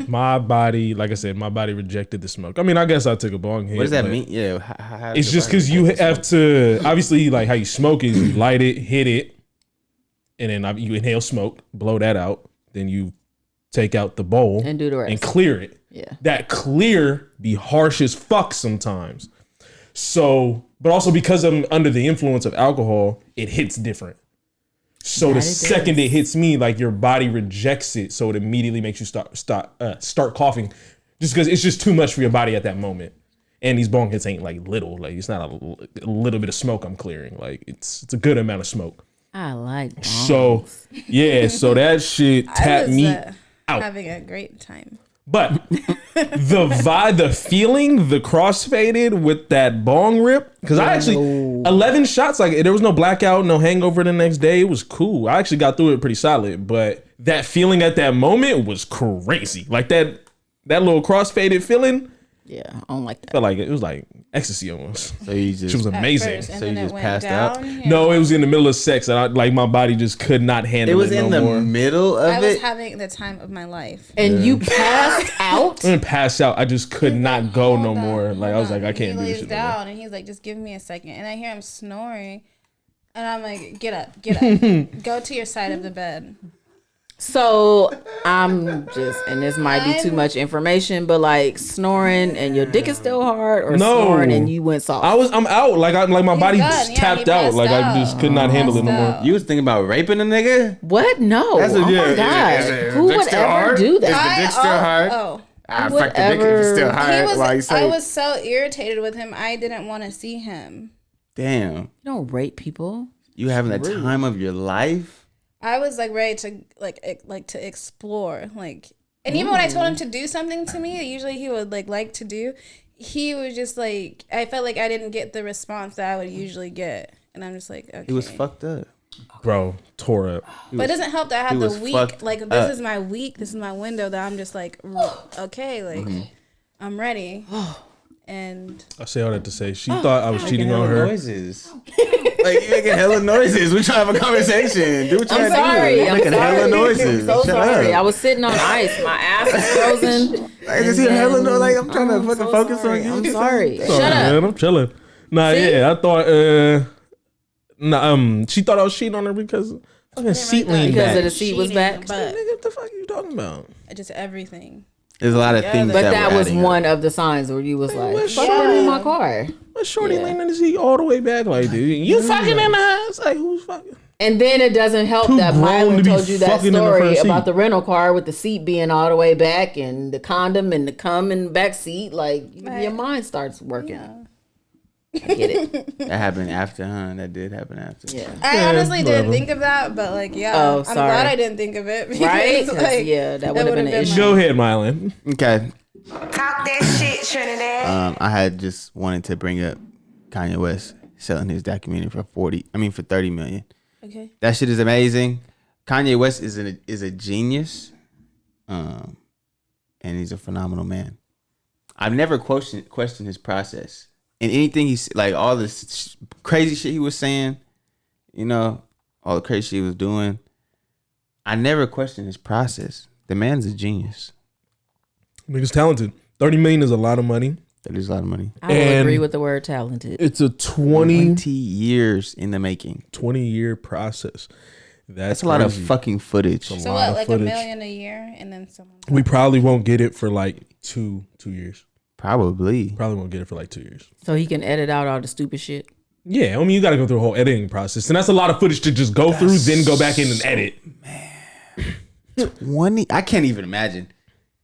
My Body, like I said, my body rejected the smoke. I mean, I guess I took a bong hit. What does that but mean? Yeah. How It's does just your because body you reject the have smoke? to, obviously, like how you smoke is you light it, hit it, and then you inhale smoke, blow that out. Then you take out the bowl And do the rest. and clear it. Yeah. That clear be harsh as fuck sometimes. So, but also because I'm under the influence of alcohol, it hits different. So That the it second does. it hits me, like your body rejects it, so it immediately makes you start coughing, just because it's just too much for your body at that moment. And these bong hits ain't like little, like it's not a little bit of smoke I'm clearing, like it's a good amount of smoke. I like bongs. So yeah, so that shit I tapped was me out. having a great time. But the vibe, the feeling, the crossfaded with that bong rip, because I actually 11 shots, like there was no blackout, no hangover the next day. It was cool. I actually got through it pretty solid. But that feeling at that moment was crazy. Like that little crossfaded feeling Yeah, I don't like that. felt like it was like ecstasy almost. So you Which just was amazing. First, and So then you it just went passed out? down. Yeah. No, it was in the middle of sex, and like my body just could not handle it was in no the more. middle I of was it. having the time of my life. And you passed out? I didn't pass out. I just could not go no Hold on, more. Like I was hold like, I on. can't do He this lays shit no more. down and he's like, just give me a second. And I hear him snoring. And I'm like, get up. Go to your side of the bed. So I'm just, and this might be too I'm- much information, but like snoring and your dick is still hard, or No. snoring and you went soft. I'm out. Like my body done. just Yeah, tapped he out. passed Like I out. just could not handle it no more. out. You was thinking about raping a nigga? What? No. That's a- Oh yeah, my yeah, god. yeah. Who Dick would still ever hard? do Is the that? dick still hard? Oh. Ah, fuck the dick if it's still hard. Like, so, I was so irritated with him. I didn't want to see him. damn. You don't rape people. You having the time of your life? I was like ready to like to explore, like, and even when I told him to do something to me that usually he would like to do, he was just like, I felt like I didn't get the response that I would usually get, and I'm just like, okay. He was fucked up. Bro, tore up. But it doesn't help that I he have the was week, fucked like up. this is my week, this is my window that I'm just like, okay, like I'm ready, and I say all that to say she thought I was cheating on her. Noises. Like you making hella noises. We trying to have a conversation. Do what you I'm gotta sorry. do. You're I'm making hella sorry. noises. I'm so Shut sorry. up. I was sitting on ice. My ass is frozen. I just hear hella noise. Like I'm trying to I'm fucking so focus sorry. on you. I'm sorry. Sorry, Shut up. man. I'm chilling. Nah, See? yeah. I thought she thought I was cheating on her because fucking seat leaned Because back. of the seat was back. but Nigga, what the fuck are you talking about? just everything. There's a lot of things But that that were was adding up. one of the signs where you was like, what's fuck shorty? around in my car. But shorty leaned in the seat all the way back like, dude, you fucking in the house? Like, who's fucking? And then it doesn't help Too that grown to Mylan be told you that fucking in the story front seat. about the rental car with the seat being all the way back and the condom and the cum in the back seat. Like, your mind starts working. I get it. That happened after, huh? That did happen after. Yeah. I honestly whatever. didn't think of that, but like, yeah, Oh, I'm sorry. glad I didn't think of it. Because, Right? 'Cause, like, yeah, that would have been an issue. Go ahead, Mylan. Okay. Talk that shit, Trinidad. I had just wanted to bring up Kanye West selling his documentary for 30 million. Okay. That shit is amazing. Kanye West is a genius, and he's a phenomenal man. I've never questioned his process and anything he's like, all this crazy shit he was saying, you know, all the crazy shit he was doing, I never questioned his process. The man's a genius. Nigga's talented. 30 million is a lot of money. That is a lot of money. I will And agree with the word talented. It's a 20 years in the making. 20-year process. That's a lot of fucking footage. It's a So lot what, of like footage. $1 million a year, and then someone. We probably won't get it for like two years. Probably. Probably won't get it for like 2 years. So he can edit out all the stupid shit. Yeah, I mean, you got to go through a whole editing process, and that's a lot of footage to just go through, then go back in and edit. 20. I can't even imagine,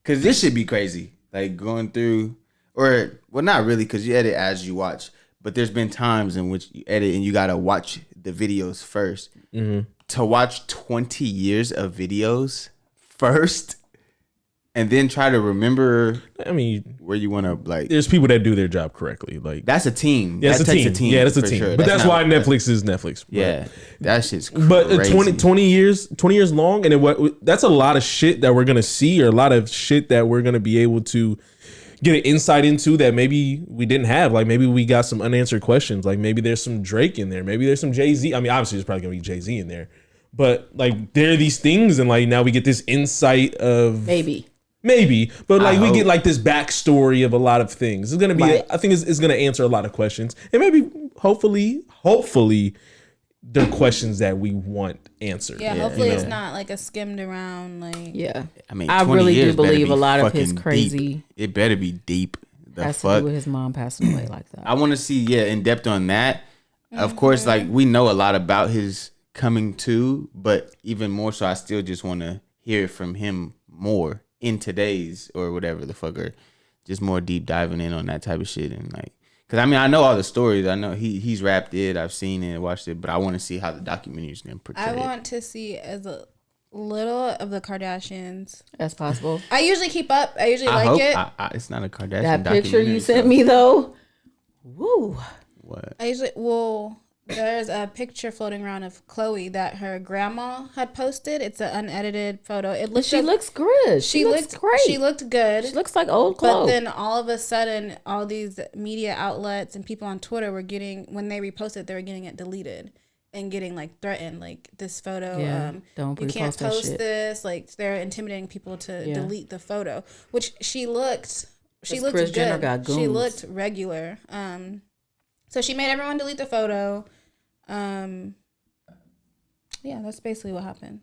because this should be crazy. Like going through, or well, not really, because you edit as you watch. But there's been times in which you edit and you gotta watch the videos first. To watch 20 years of videos first, and then try to remember. I mean, where you want to like. There's people that do their job correctly. Like that's a team. Yeah, that it's a team. Yeah, that's a for team. sure. But that's not- why Netflix is Netflix. Yeah, that shit's crazy. But 20 years long, and that's a lot of shit that we're gonna see, or a lot of shit that we're gonna be able to get an insight into that maybe we didn't have. Like maybe we got some unanswered questions. Like maybe there's some Drake in there. Maybe there's some Jay-Z. I mean, obviously there's probably gonna be Jay-Z in there. But like there are these things, and like now we get this insight of maybe, but like we get like this backstory of a lot of things. It's gonna be, I think it's gonna answer a lot of questions, and maybe hopefully, they're questions that we want answered. Yeah, hopefully it's not like a skimmed around like. Yeah, I mean, I 20 really years do better believe be a lot of his fucking crazy deep. It better be deep. The has fuck? to do with his mom passing away like that. I want to see, in depth on that. Of course, like we know a lot about his coming to, but even more so, I still just want to hear from him more in today's or whatever the fuck, or just more deep diving in on that type of shit. And like, cause I mean, I know all the stories. I know he's rapped it. I've seen it, watched it, but I want to see how the documentary's gonna portray I it. want to see as a little of the Kardashians as possible. I usually keep up. I usually I like hope it. it's not a Kardashian. That picture you documentary, sent so- me though. Woo. What? I usually there's a picture floating around of Chloe that her grandma had posted. It's an unedited photo. It looks She looks good. She looks looked great. She looked good. She looks like old But clothes. then all of a sudden, all these media outlets and people on Twitter were getting, when they reposted, they were getting it deleted and getting like threatened. Like this photo, don't you can't repost that post shit. this. Like they're intimidating people to Yeah. delete the photo, which she looked Kris good. Jenner got She goons. looked regular. So she made everyone delete the photo. Yeah, that's basically what happened.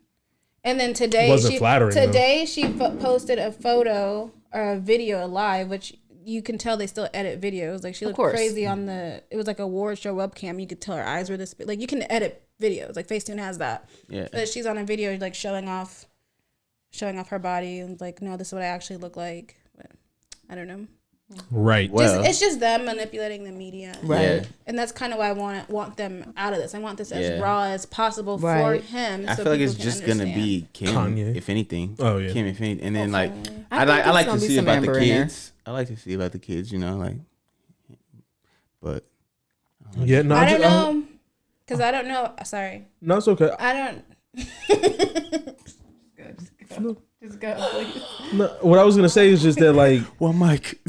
And then today, Wasn't flattering, though. she posted a photo or a video live, which you can tell they still edit videos. Like she looked crazy on it was like a award show webcam. You could tell her eyes were this big. Like you can edit videos. Like Facetune has that. Yeah. But she's on a video like showing off her body and like, no, this is what I actually look like. But I don't know. Right. Well, It's just them manipulating the media. Right. Yeah. And that's kind of why I want them out of this. I want this as Yeah. raw as possible for Right. him. I so feel like people it's can just understand. gonna be Kim, Kanye. if anything. Oh, yeah. Kim, if anything, and then like I I think like it's to gonna be see some about the Amber in there. kids. I like to see about the kids, you know, like. But Yeah. No. I don't know. Because I don't know. Sorry. No, it's okay. I don't. Just go, please. No, what I was gonna say is just that like well, Mike.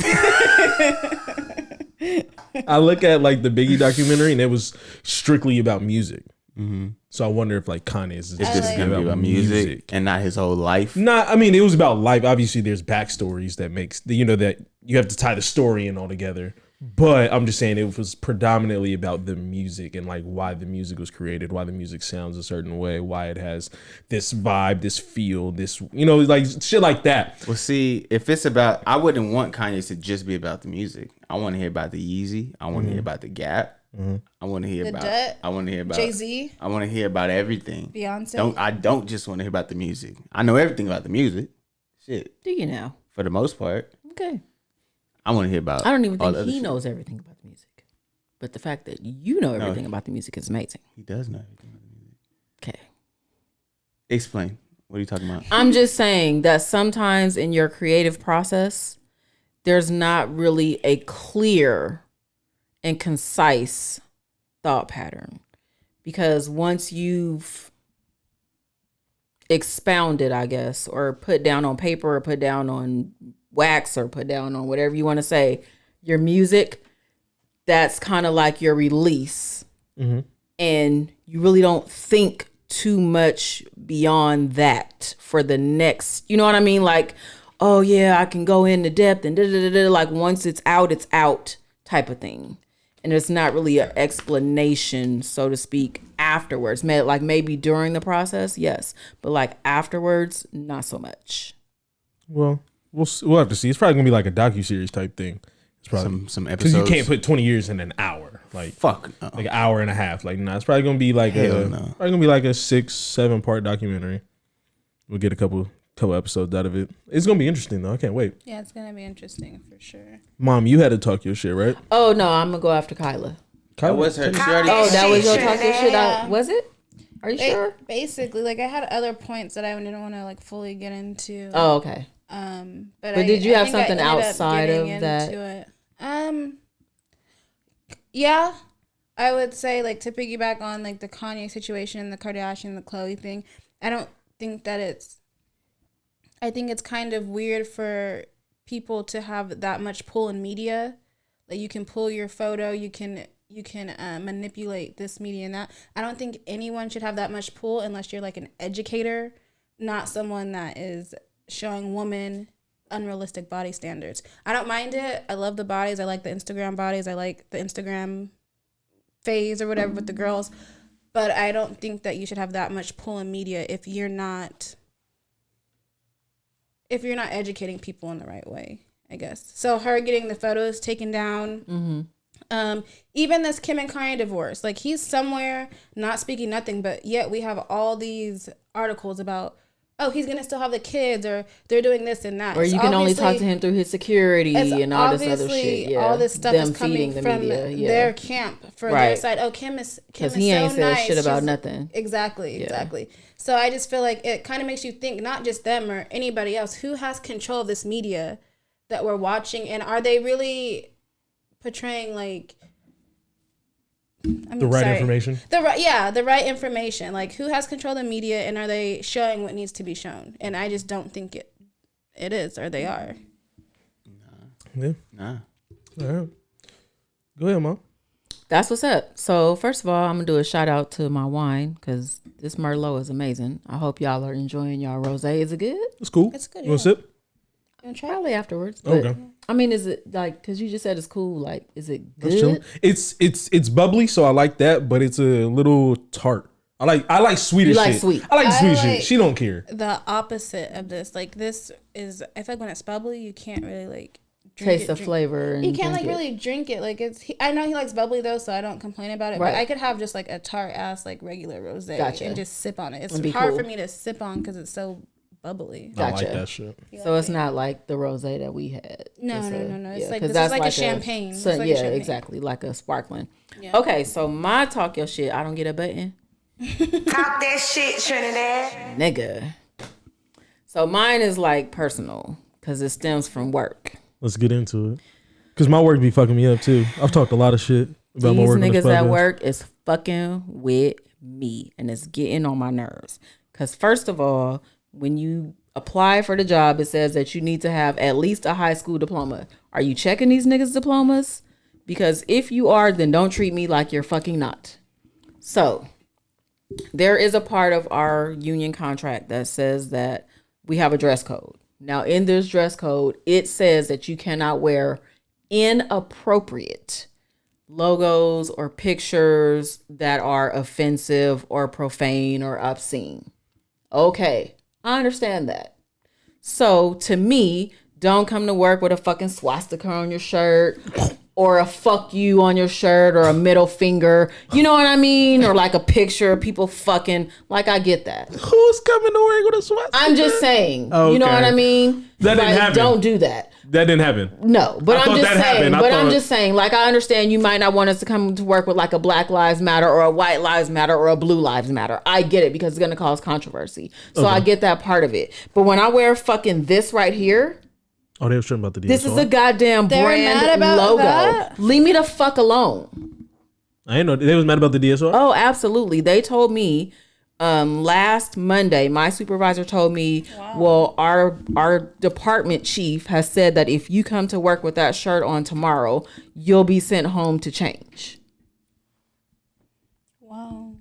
I look at like the Biggie documentary, and it was strictly about music. So I wonder if like Kanye's is It's just just gonna be about music and not his whole life. Not, I mean, it was about life. Obviously, there's backstories that makes that you have to tie the story in all together. But I'm just saying it was predominantly about the music and like why the music was created, why the music sounds a certain way, why it has this vibe, this feel, this like shit like that. Well, see, if it's about, I wouldn't want Kanye to just be about the music. I want to hear about the Yeezy. I want to hear about the Gap. I want to hear The about. Jet, I want to hear about Jay-Z, I want to hear about everything. Beyonce. I don't just want to hear about the music. I know everything about the music. Shit, Do you know? for the most part, Okay. I want to hear about. I don't even all think the other he shit. knows everything about the music. But the fact that you know everything about the music is amazing. He does know everything about the music. Okay. Explain. What are you talking about? I'm just saying that sometimes in your creative process, there's not really a clear and concise thought pattern. Because once you've expounded, I guess, or put down on paper or put down on wax or put down on whatever you want to say, your music, that's kind of like your release. And you really don't think too much beyond that for the next, you know what I mean? Like, oh yeah, I can go into depth and like once it's out type of thing. And it's not really an explanation, so to speak, afterwards. Like maybe during the process, yes. But like afterwards, not so much. Well, we'll have to see. It's probably gonna be like a docuseries type thing. It's probably some episodes. Because you can't put 20 years in an hour. Like fuck no. Like an hour and a half. Like nah, it's probably gonna be like probably gonna be like a 6-7 part documentary. We'll get a couple episodes out of it. It's gonna be interesting though. I can't wait. Yeah, it's gonna be interesting for sure. Mom, you had to talk your shit, right? Oh no, I'm gonna go after Kyla. That was her. She already. Oh, that was your talk your shit. Was it? Are you sure? Basically, like I had other points that I didn't want to like fully get into. Oh, okay. But did you have think something outside of that? It. Yeah, I would say like to piggyback on like the Kanye situation, the Kardashian, the Khloe thing. I don't think that I think it's kind of weird for people to have that much pull in media. Like you can pull your photo, you can manipulate this media and that. I don't think anyone should have that much pull unless you're like an educator, not someone that is showing women unrealistic body standards. I don't mind it. I love the bodies. I like the Instagram bodies. I like the Instagram phase or whatever with the girls. But I don't think that you should have that much pull in media if you're not educating people in the right way, I guess. So her getting the photos taken down. Even this Kim and Kanye divorce, like he's somewhere not speaking nothing, but yet we have all these articles about, oh, he's gonna still have the kids, or they're doing this and that. Or you can only talk to him through his security and all this other shit. Yeah. All this stuff is coming from their camp for their side. Oh, Kim is because he ain't said shit about nothing. Exactly. So I just feel like it kind of makes you think, not just them or anybody else, who has control of this media that we're watching, and are they really portraying like the right information? The right information. Like who has control of the media, and are they showing what needs to be shown? And I just don't think it is, or they are. Nah. All right. Go ahead, Mom. That's what's up. So first of all, I'm gonna do a shout out to my wine because this Merlot is amazing. I hope y'all are enjoying y'all rosé. Is it good? It's cool. It's good. You want to sip? Probably afterwards. But, okay. I mean, is it like, because you just said it's cool, like, is it good? It's bubbly, so I like that, but it's a little tart. I like sweeter shit. You like sweet. I like sweet shit. She don't care. The opposite of this. Like this is, I feel like when it's bubbly, you can't really like taste the flavor. And you can't like it. really drink it. Like I know he likes bubbly though, so I don't complain about it. Right. But I could have just like a tart ass like regular rosé and just sip on it. It's hard for me to sip on because it's so bubbly. I like that shit. So it's not like the rosé that we had. No. It's like this is like a champagne. So like yeah, a champagne. exactly, like a sparkling. Yeah. Okay, so my talk your shit. I don't get a button. Talk that shit, Trinidad. Nigga. So mine is like personal because it stems from work. Let's get into it. Because my work be fucking me up too. I've talked a lot of shit about my work. These niggas at work is fucking with me and it's getting on my nerves. Because first of all, when you apply for the job, it says that you need to have at least a high school diploma. Are you checking these niggas' diplomas? Because if you are, then don't treat me like you're fucking not. So there is a part of our union contract that says that we have a dress code. Now, in this dress code, it says that you cannot wear inappropriate logos or pictures that are offensive or profane or obscene. Okay, I understand that. So, to me, don't come to work with a fucking swastika on your shirt or a fuck you on your shirt or a middle finger. You know what I mean? Or like a picture of people fucking. Like, I get that. Who's coming to work with a swastika? I'm just saying. Okay. You know what I mean? That didn't happen. Don't do that. That didn't happen. No, but I'm just saying. I'm just saying. Like, I understand you might not want us to come to work with like a Black Lives Matter or a White Lives Matter or a Blue Lives Matter. I get it because it's gonna cause controversy. So I get that part of it. But when I wear fucking this right here. Oh, they were talking about the DSR. This is a goddamn brand logo. That? Leave me the fuck alone. I didn't know they was mad about the DSR. Oh, absolutely. They told me Last Monday, my supervisor told me, well, our department chief has said that if you come to work with that shirt on tomorrow, you'll be sent home to change. Wow.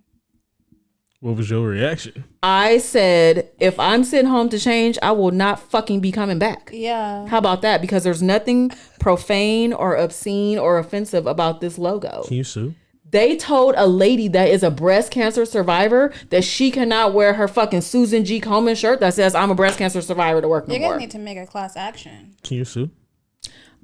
What was your reaction? I said, if I'm sent home to change, I will not fucking be coming back. Yeah. How about that? Because there's nothing profane or obscene or offensive about this logo. Can you sue? They told a lady that is a breast cancer survivor that she cannot wear her fucking Susan G. Komen shirt that says I'm a breast cancer survivor to work no You're more. gonna need to make a class action. Can you sue?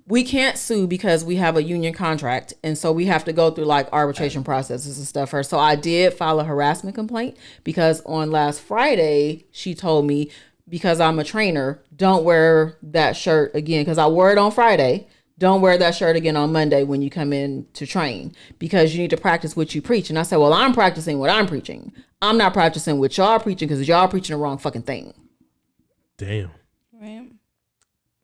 We can't sue because we have a union contract, and so we have to go through like arbitration processes and stuff first. So I did file a harassment complaint because on last Friday she told me, because I'm a trainer, don't wear that shirt again, because I wore it on Friday. Don't wear that shirt again on Monday when you come in to train, because you need to practice what you preach. And I said, well, I'm practicing what I'm preaching. I'm not practicing what y'all preaching, because y'all preaching the wrong fucking thing. Damn. Right.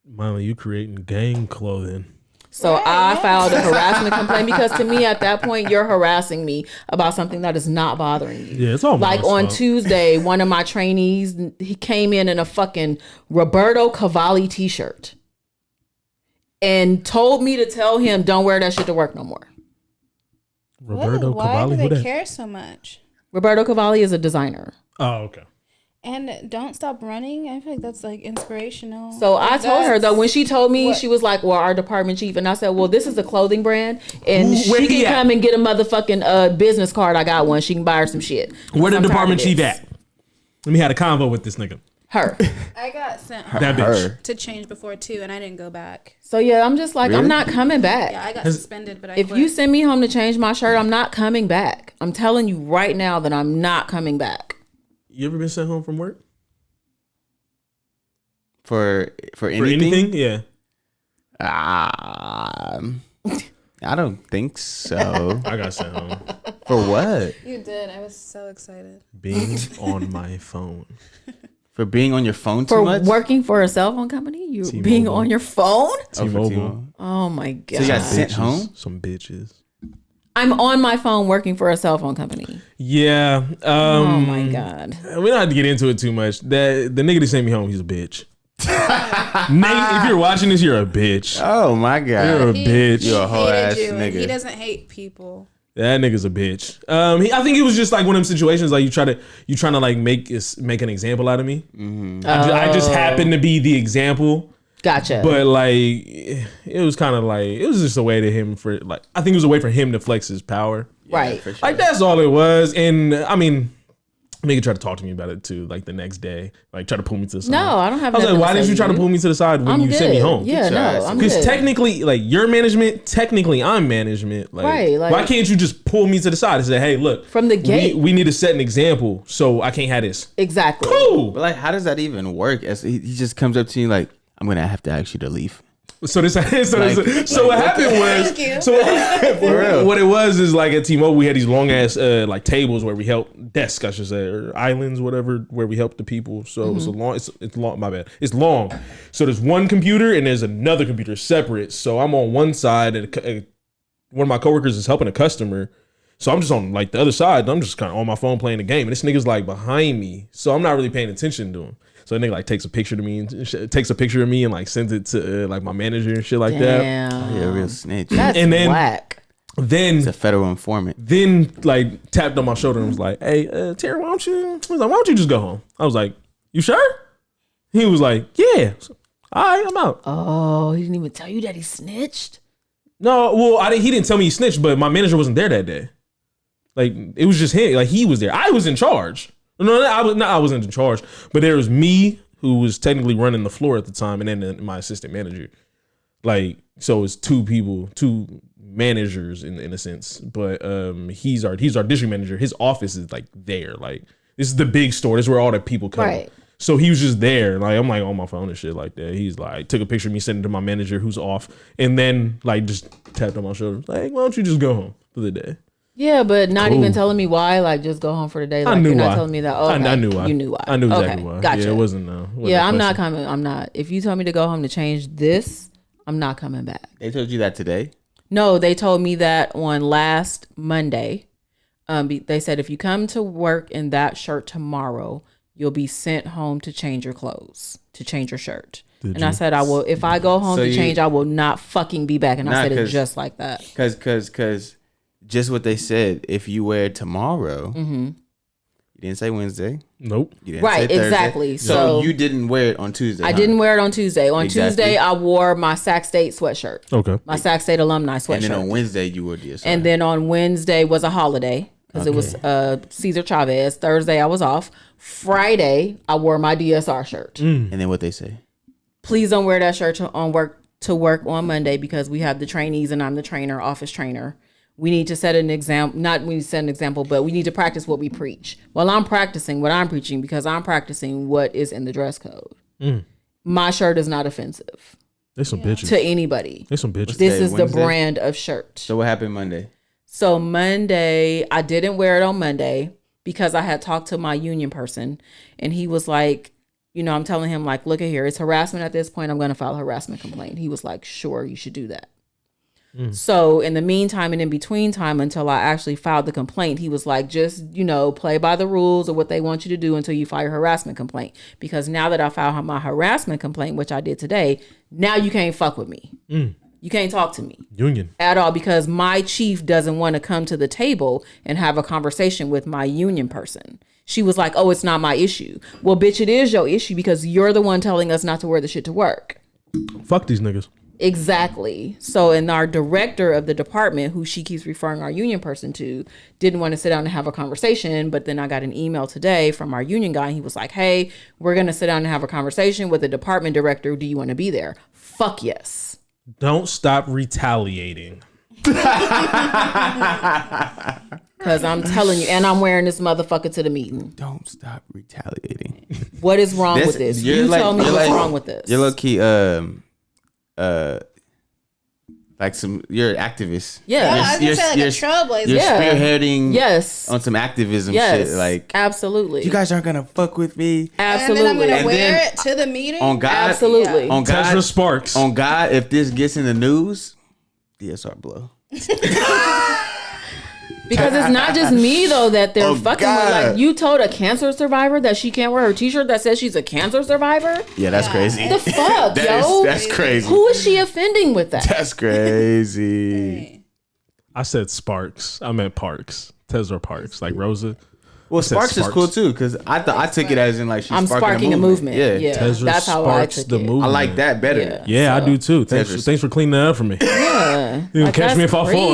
Miley, you creating gang clothing. So I filed a harassment complaint because to me at that point, you're harassing me about something that is not bothering you. Yeah, it's all like Miles' on fault. Tuesday, one of my trainees, he came in a fucking Roberto Cavalli t-shirt and told me to tell him, don't wear that shit to work no more. Roberto Why Cavalli, do who they that? care so much? Roberto Cavalli is a designer. Oh, okay. And don't stop running. I feel like that's like inspirational. So I told her though, when she told me, What? she was like, well, our department chief. And I said, well, this is a clothing brand. And Where she he can at? come and get a motherfucking business card. I got one. She can buy her some shit. Where the I'm tired department of chief this. at? Let me have a convo with this nigga. Her. I got sent That bitch. to change before too, and I didn't go back. So yeah, I'm just like, Really? I'm not coming back. Yeah, I got suspended, but I If quit. you send me home to change my shirt, I'm not coming back. I'm telling you right now that I'm not coming back. You ever been sent home from work? For For anything? anything? Yeah. I don't think so. I got sent home. For what? You did. I was so excited. Being on my phone. For being on your phone too For much? working for a cell phone company, you T-Mobile. being on your phone? Oh, for T-Mobile. T-Mobile. Oh my god! So you got sent Bitches. home? Some bitches. I'm on my phone working for a cell phone company. Yeah. Oh my god! We don't have to get into it too much. The nigga that sent me home, he's a bitch. Nate, if you're watching this, you're a bitch. Oh my You're a god. bitch. You a whole hated ass you, and nigga. he doesn't hate people. That nigga's a bitch. I think it was just like one of them situations like you trying to like make an example out of me. I just happened to be the example, Gotcha. but like it was kind of like it was just a way to him for like I think it was a way for him to flex his power. right. For sure. Like that's all it was. And I mean, nigga tried to talk to me about it too, like the next day, like try to pull me to the side. No, I don't have I was like, nothing why to didn't say you to try to you. pull me to the side when I'm you good. sent me home? Yeah, Get your ass no, I'm Because good. technically, like your management, technically I'm management. Like, Right, like- why can't you just pull me to the side and say, "Hey, look, From the gate. we need to set an example, so I can't have this." Exactly. Cool. But like, how does that even work? As he just comes up to you like, I'm gonna have to ask you to leave. So this, so Like, what happened was, Thank you. so real. what it was is like at T-Mobile we had these long ass like tables where we help desk, I should say, or islands, whatever, where we help the people. So it's a long, it's long. My bad, it's long. So there's one computer and there's another computer separate. So I'm on one side and one of my coworkers is helping a customer. So I'm just on like the other side. And I'm just kind of on my phone playing the game, and this nigga's like behind me. So I'm not really paying attention to him. So the nigga like takes a picture of me and like sends it to like my manager and shit like that. Damn. Yeah, real snitch. That's And then- whack. Then He's a federal informant. like tapped on my shoulder and was like, "Hey, Terry, why don't you just go home?" I was like, "You sure?" He was like, "Yeah." So, all right, I'm out. Oh, he didn't even tell you that he snitched. No, well, he didn't tell me he snitched, but my manager wasn't there that day. Like it was just him. Like he was there. I was in charge. No, I wasn't in charge. But there was me who was technically running the floor at the time, and then my assistant manager. Like so, it's two people, two managers in a sense. But he's our district manager. His office is like there. Like this is the big store. This is where all the people come. Right. So he was just there. Like I'm like on my phone and shit like that. He's like took a picture of me, sent it to my manager who's off, and then like just tapped on my shoulder. Like, why don't you just go home for the day? Yeah, but not Cool. even telling me why. Like, just go home for the day. Like, I knew you're not why. telling me that. Oh, I knew why. You knew why. I knew exactly Okay, why. Gotcha. Yeah, it wasn't. Yeah, I'm not question. coming. I'm not. If you tell me to go home to change this, I'm not coming back. They told you that today? No, they told me that on last Monday. They said if you come to work in that shirt tomorrow, you'll be sent home to change your clothes, to change your shirt. I said, I will. If I go home to change, I will not fucking be back. And I said it just like that. Cause just what they said. If you wear it tomorrow, you didn't say Wednesday. Nope. You didn't say Thursday. Exactly. So you didn't wear it on Tuesday. I didn't wear it on Tuesday. On Tuesday, I wore my Sac State sweatshirt. Okay. My Sac State alumni sweatshirt. And then on Wednesday you wore DSR. And then on Wednesday was a holiday. Because it was Cesar Chavez. Thursday, I was off. Friday, I wore my DSR shirt. And then what they say? Please don't wear that shirt to work on Monday because we have the trainees and I'm the trainer, office trainer. We need to set an example. Not we set an example, but we need to practice what we preach. Well, I'm practicing what I'm preaching because I'm practicing what is in the dress code. My shirt is not offensive. There's some bitches. To anybody. There's some bitches. This is Wednesday? the brand of shirt. So what happened Monday? So Monday, I didn't wear it on Monday because I had talked to my union person and he was like, I'm telling him like, look at here, it's harassment at this point. I'm going to file a harassment complaint. He was like, sure, you should do that. So in the meantime and in between time until I actually filed the complaint, he was like, just, play by the rules of what they want you to do until you file your harassment complaint. Because now that I filed my harassment complaint, which I did today, now you can't fuck with me. You can't talk to me. Union. At all because my chief doesn't want to come to the table and have a conversation with my union person. She was like, oh, it's not my issue. Well, bitch, it is your issue because you're the one telling us not to wear the shit to work. Fuck these niggas. Exactly. So, and our director of the department, who she keeps referring our union person to, didn't want to sit down and have a conversation. But then I got an email today from our union guy. And he was like, hey, we're going to sit down and have a conversation with the department director. Do you want to be there? Fuck yes. Don't stop retaliating. Because I'm telling you, and I'm wearing this motherfucker to the meeting. Don't stop retaliating. What is wrong with this? You tell me what's wrong with this. You're low key, you're an activist. Yeah, I was gonna say like a trailblazer. You're spearheading yes. on some activism shit. Like, absolutely. You guys aren't gonna fuck with me. Absolutely. And then I'm gonna wear it to the meeting. On God. Absolutely. On God. Tesla Sparks. On God, if this gets in the news, DSR blow. Because it's not just me though that they're fucking with. Like, you told a cancer survivor that she can't wear her t-shirt that says she's a cancer survivor? Yeah, that's crazy. The fuck, yo? That's crazy. Who is she offending with that? That's crazy. I said Sparks. I meant Parks. Tesla Parks. Like Rosa. Well, Sparks is cool too, because I took it as in like she's sparking a movement. Yeah. Tesla That's how I took the it. movement. I like that better. Yeah, I do too. Thanks for cleaning that up for me. Yeah. You can catch me if I fall.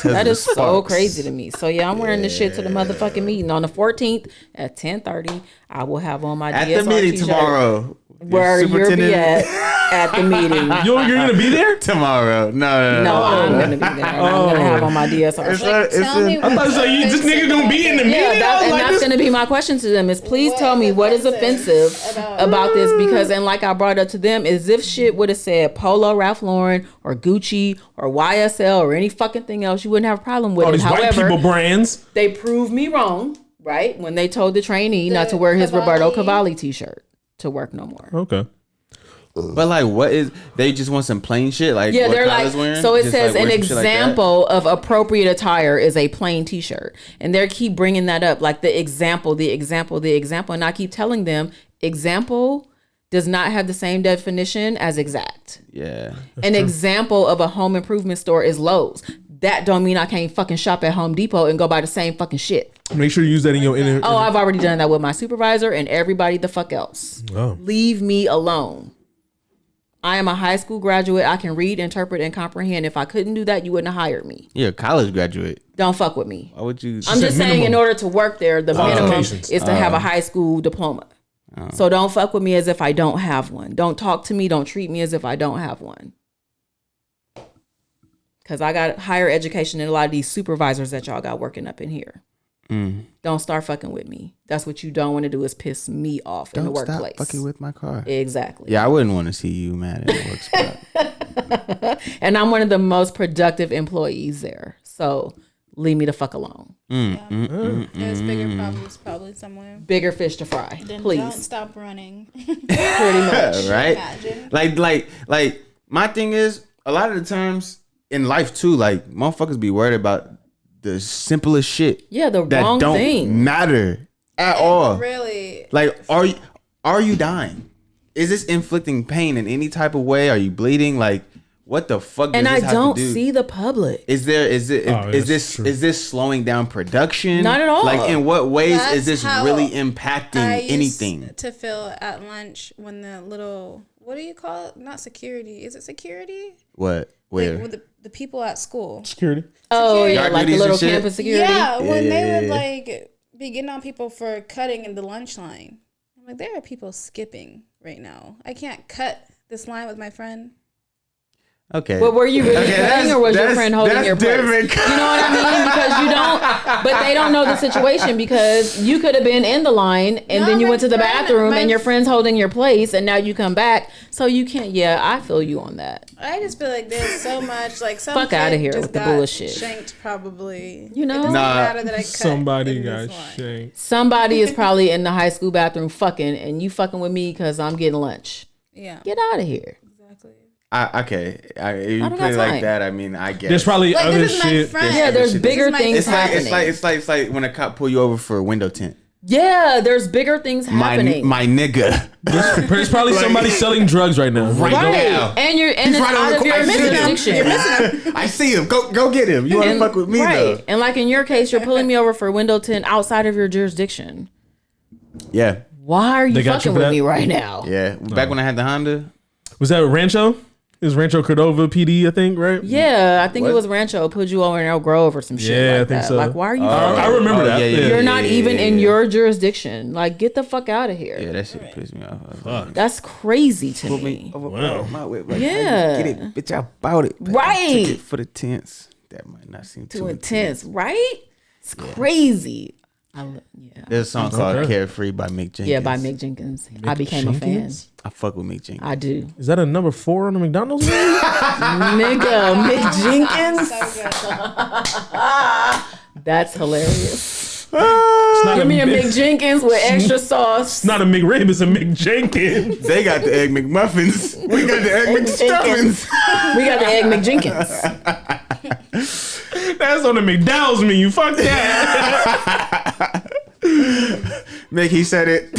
That is so crazy to me. So yeah, I'm wearing this shit to the motherfucking meeting on the 14th at 10:30. I will have on my at DSR the meeting t-shirt. Tomorrow. Where you'll be at the meeting. You're gonna be there tomorrow? No, I'm gonna be there. And I'm gonna have on my DSR shirt. I thought this nigga gonna be in the meeting. Yeah, that's gonna be my question to them: is please tell me what is offensive about this, because and like I brought up to them, is if shit would have said Polo, Ralph Lauren, or Gucci, or YSL, or any fucking thing else, you wouldn't have a problem with all it. These white people brands. They proved me wrong, right? When they told the trainee not to wear his Roberto Cavalli t-shirt to work no more. Okay. But like, what is they just want some plain shit? Like, yeah, what they're like, wearing? so it just says like an example like of appropriate attire is a plain t-shirt, and they keep bringing that up, like the example, and I keep telling them example does not have the same definition as exact. Yeah, an example of a home improvement store is Lowe's. That don't mean I can't fucking shop at Home Depot and go buy the same fucking shit. Make sure you use that in your inner. Oh, I've already done that with my supervisor and everybody the fuck else. Oh. Leave me alone. I am a high school graduate. I can read, interpret, and comprehend. If I couldn't do that, you wouldn't have hired me. You're a college graduate. Don't fuck with me. Why would you? I'm just saying, in order to work there, the minimum is to have a high school diploma. So don't fuck with me as if I don't have one. Don't talk to me. Don't treat me as if I don't have one. Because I got higher education than a lot of these supervisors that y'all got working up in here. Don't start fucking with me. That's what you don't want to do, is piss me off in the workplace. Don't stop fucking with my car. Exactly. Yeah, I wouldn't want to see you mad at a work spot. And I'm one of the most productive employees there. So leave me the fuck alone. There's bigger problems probably somewhere. Bigger fish to fry. Then please. Don't stop running. Pretty much. Right? Imagine. Like my thing is, a lot of the times in life too, like motherfuckers be worried about the simplest shit. Yeah, the that wrong don't thing. matter at all. Really? Like, are you dying? Is this inflicting pain in any type of way? Are you bleeding? Like, what the fuck? Does And I this have to don't do? see the public. Is that's true. this slowing down production? Not at all. Like, in what ways That's is this how really impacting I used anything? to feel at lunch when the little, what do you call it? Not security. Is it security? What? Where? Like with the people at school. Security. Oh, yeah, Guard like the duties little and shit? campus security. Yeah, when they would yeah. like be getting on people for cutting in the lunch line. I'm like, there are people skipping right now. I can't cut this line with my friend. Okay. But were you really Okay, cutting, or was your that's- friend holding that's your place? different. You know what I mean? Because you don't, but they don't know the situation, because you could have been in the line and No, then you my went to the friend- bathroom my and your friend's holding your place and now you come back. So you can't, yeah, I feel you on that. I just feel like there's so much like some Fuck outta kid here just with the got bullshit. Shanked probably. You know? it doesn't Nah. matter that I cut Somebody in got this line. shanked. Somebody is probably in the high school bathroom fucking, and you fucking with me because I'm getting lunch. Yeah, Get out of here. exactly. Okay. If you don't put got it like time. that, I mean, I guess. There's probably Like, other this is my shit. friend. Yeah, there's shit. bigger This is my things It's like happening. it's like when a cop pull you over for a window tint. Yeah, there's bigger things happening. My nigga. There's probably somebody selling drugs right now. Right right. now. And you're and He's it's right on out the of your corner. I see him. jurisdiction. I see him. Go get him. You want to And- fuck with me though? And like in your case, you're pulling me over for a window tint outside of your jurisdiction. Yeah. Why are you They got fucking you for with that? me right now? Yeah. Back when I had the Honda. Was that Rancho? It was Rancho Cordova PD, I think, right? Yeah, I think What? it was Rancho put you over in Elk Grove or some shit Yeah, like I think that. so. Like, why are you? I remember that. yeah, You're not yeah, even in yeah. your jurisdiction. Like, get the fuck out of here. Yeah, that shit pissed me off. That's crazy to Put me. me over Wow. my whip. Like, Yeah. Get it, bitch. I bought it. But I Right. took it for the tents. That might not seem Too intense, right? It's crazy. Yeah. There's a song called Okay. Carefree by Mick Jenkins. Yeah, by Mick Jenkins. I became a fan. Jenkins? I fuck with Mick Jenkins. I do. Is that a number 4 on the McDonald's? Nigga, Mick Jenkins. So good. That's hilarious. It's not Give me a Mick- Mick Jenkins with extra sauce. It's not a McRib, it's a McJenkins. They got the Egg McMuffins. We got the Egg McStuffins. We got the egg Mick Jenkins. That's on the McDowell's menu. Fuck that. Mick, he said it.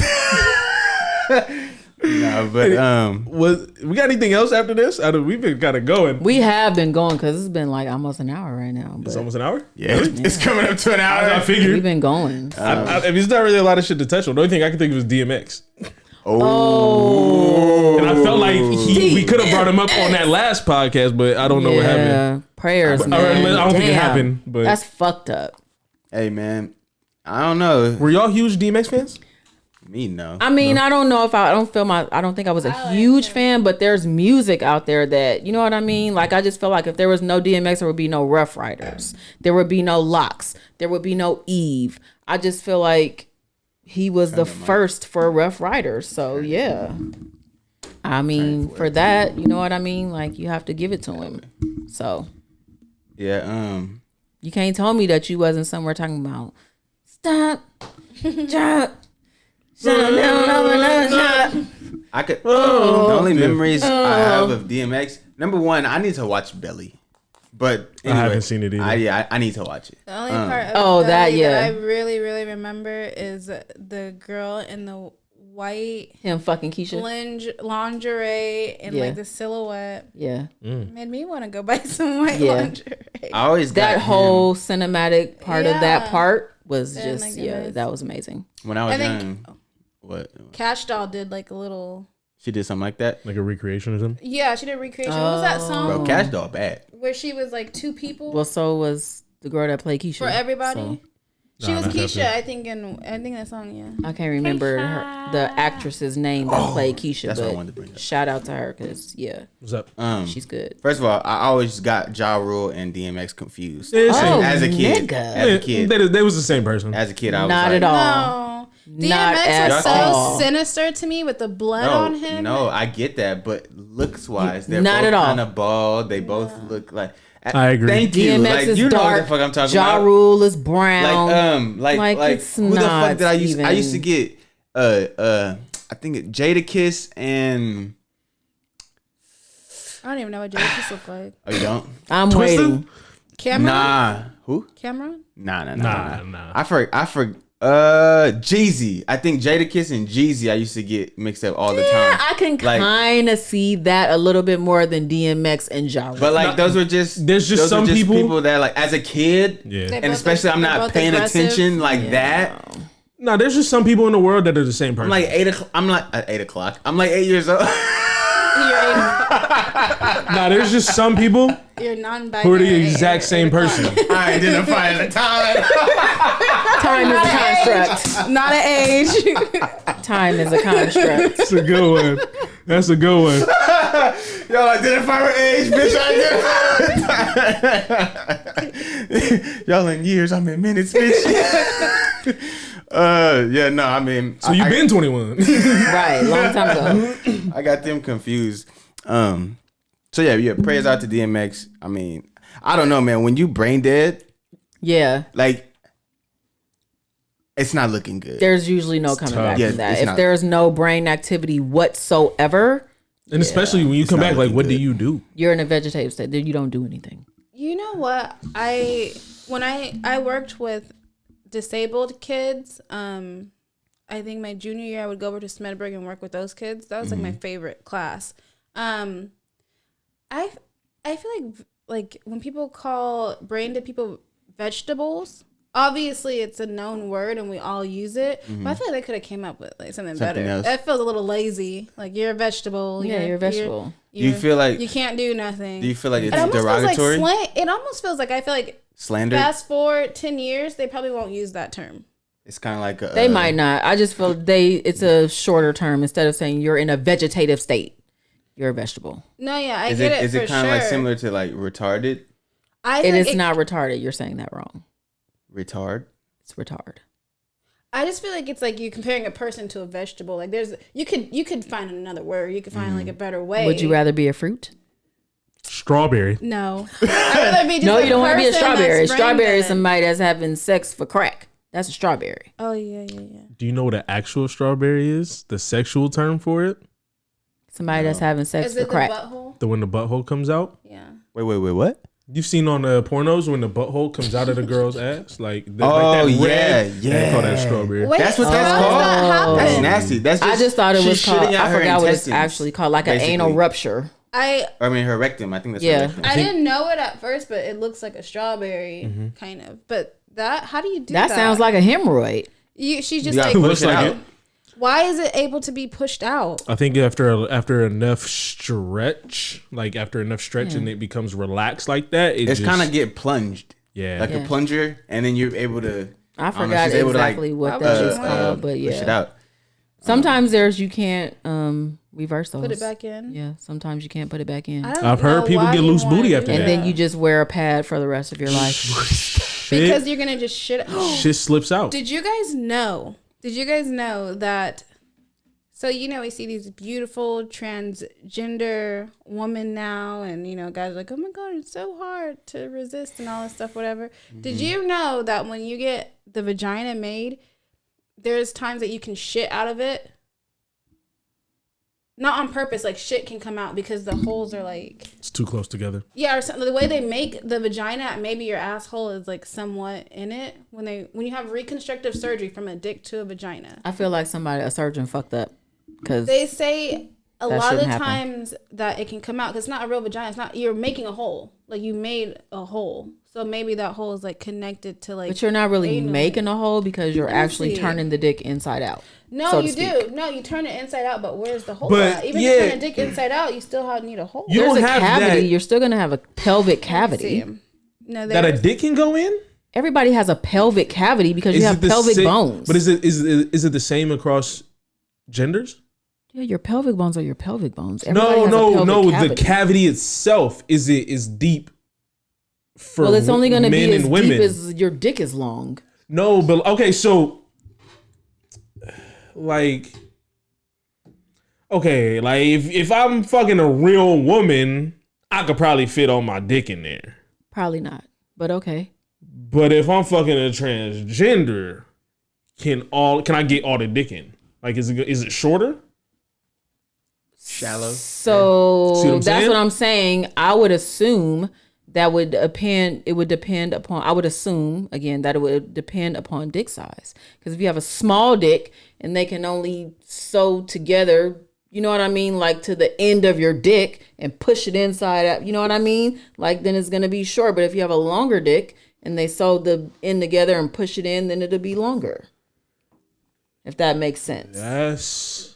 No, but We got anything else after this? We've been kind of going. We have been going because it's been like almost an hour right now. It's But almost an hour? yeah, it's coming up to an hour. I we've figured. been going. I mean, it's not really a lot of shit to touch on. The only thing I can think of is DMX. Oh, And I felt like we could have brought him up on that last podcast, but I don't know what happened. yeah. Prayers, I man. don't think it Damn. happened, but- that's fucked up. Hey man, I don't know. Were y'all huge DMX fans? Me no. I mean, I don't know if I don't think I was a huge fan, but there's music out there that, you know what I mean? Like, I just feel like if there was no DMX, there would be no Rough Riders. There would be no Locks. There would be no Eve. I just feel like he was the first for Rough Riders. So, yeah. I mean, for that, you know what I mean? Like, you have to give it to him. So, Yeah. you can't tell me that you wasn't somewhere talking about, stop, drop. I could. The only memories I have of DMX. Number one, I need to watch Belly. But anyway, haven't seen it either. I need to watch it. The only part of Oh, that, Belly yeah. I really, really remember is the girl in the white Him fucking Keisha. lingerie and Yeah. like the silhouette. Yeah. Made me want to go buy some white Yeah. lingerie. I always got That him whole cinematic part of that Yeah. part was Oh just, my yeah, goodness. that was amazing. when I was I think- young. What? Cash Doll did like a little. She did something like that. Like a recreation or something? Yeah, she did a recreation. What was that song? Bro, Cash Doll bad. Where she was like two people Well, so was the girl that played Keisha. for everybody. So, She was not Keisha, that I think that song. Yeah. I can't remember the actress's name that played Keisha, that's what I but wanted to bring up. shout out to her because, yeah, What's up? she's good. First of all, I always got Ja Rule and DMX confused. Yeah, Oh, as a kid, nigga. as a kid, They was the same person. as a kid, I was Not like, at all. No. Not DMX at was so all. sinister to me with the blood on him. No, I get that, but looks wise, they're Not both at all. kind of bald. They both look like. I agree. Thank you. DMX Like, is you know what dark. the fuck I'm talking Ja about. Rule is brown. Like it's who the fuck not did I used? I used to even- get I think Jadakiss and I don't even know what Jadakiss looked like. oh you don't. I'm Twisted? waiting. Cameron? Nah. Who? Cameron? Nah. I forgot. Jeezy. I think Jadakiss and Jeezy I used to get mixed up all the time. Yeah, I can kind of see that a little bit more than DMX and Ja Rule. But like those were just some people that like as a kid, and especially I'm not paying attention like that. No, there's just some people in the world that are the same person. I'm like 8 o'clock. At 8 o'clock. I'm like 8 years old. Nah, there's just some people You're non-binary. who are the exact same person. I identify as a time. Time is a construct. Not an age. Time is a construct. That's a good one. That's a good one. Y'all identify with age, bitch. Y'all in years, I'm in minutes, bitch. Yeah, no, I mean. So you've been 21. Right, long time ago. I got them confused. So yeah, prayers out to DMX. I mean, I don't know, man. When you brain dead, Yeah. like, it's not looking good. There's usually no coming back Yeah, from that. it's If not. there's no brain activity whatsoever, And especially when you come back, like, what do you do? you're in a vegetative state. You don't do anything. You know what? When I worked with disabled kids, I think my junior year I would go over to Smedberg and work with those kids. That was like my favorite class. I feel like when people call brain dead people vegetables, obviously it's a known word and we all use it, but I feel like they could have came up with like something better. Else. That feels a little lazy. Like you're a vegetable. Yeah, you're a vegetable. Do you feel like you can't do nothing? Do you feel like it's It almost derogatory? feels like it almost feels like I feel like Slander? fast forward 10 years, they probably won't use that term. It's kind of like a, They might not. I just feel it's a shorter term. Instead of saying you're in a vegetative state, you're a vegetable. No, yeah, I Is get it it. is it kind of like similar to like retarded? It is not retarded. You're saying that wrong. Retard? It's retard. I just feel like it's like you comparing a person to a vegetable. Like you could find another word. You could find like a better way. Would you rather be a fruit? Strawberry. No. I'd rather be just No, a you don't want to be a person strawberry. that's Strawberry is brain-dead. somebody that's having sex for crack. That's a strawberry. Oh yeah. Do you know what an actual strawberry is? The sexual term for it? Somebody that's having sex Is for it the crack. butthole? When the butthole comes out? Yeah. Wait, what? You've seen on the pornos when the butthole comes out of the girl's ass? Like, Oh, like that yeah, red, yeah. They call that strawberry. Wait, That's what that's how does called? that happen? That's nasty. That's I just thought it was she's called. shitting out I her forgot what it's intestines, actually called, like an anal basically. rupture. I her rectum. I think that's Yeah. her rectum. I didn't know it at first, but it looks like a strawberry kind of. But how do you do that? That sounds like a hemorrhoid. She's just You gotta like, push it like out. it. why is it able to be pushed out? I think after enough stretch, and it becomes relaxed like that, It's kind of get plunged. yeah. Like a plunger, and then you're able to. I don't know, forgot she's able to, exactly like, what Why that would is you called, but push it yeah. out. Sometimes you can't reverse those. Put it back in. Yeah, sometimes you can't put it back in. I don't I've heard know people why get you loose wanna booty do after And that. then you just wear a pad for the rest of your life. because you're gonna just shit. Shit slips out. Did you guys know that? So we see these beautiful transgender women now, and guys are like, oh my god, it's so hard to resist and all this stuff, whatever. Did you know that when you get the vagina made, there's times that you can shit out of it? Not on purpose, like shit can come out because the holes are like, It's too close together. yeah, or something. The way they make the vagina, maybe your asshole is like somewhat in it when you have reconstructive surgery from a dick to a vagina. I feel like a surgeon fucked up because They say a That lot of the shouldn't happen. times that it can come out because it's not a real vagina. It's not, you're making a hole. Like you made a hole. So maybe that hole is like connected to like. but you're not really anal. making a hole because you're me actually see. turning the dick inside out. No, so to you speak. do. No, you turn it inside out, but where's the hole But, at? Even if yeah. you turn a dick inside out, you still need a hole. You There's don't a have cavity. that. You're still gonna have a pelvic See. cavity. No, That a there's. dick can go in? Everybody has a pelvic cavity because you have the pelvic same- bones. But is it the same across genders? Yeah, your pelvic bones are your pelvic bones. Everybody has a No. pelvic The cavity itself is deep for Well, it's only going to men be as and women. deep as your dick is long. No, but okay, so like if I'm fucking a real woman, I could probably fit all my dick in there. Probably not, but okay. But if I'm fucking a transgender, can I get all the dick in? Like, is it shorter? Shallow. So See what I'm that's saying? what I'm saying. I would assume that would depend. It would depend upon. I would assume again that it would depend upon dick size. Because if you have a small dick and they can only sew together, you know what I mean, like to the end of your dick and push it inside out. You know what I mean? Like then it's gonna be short. But if you have a longer dick and they sew the end together and push it in, then it'll be longer. If that makes sense. That's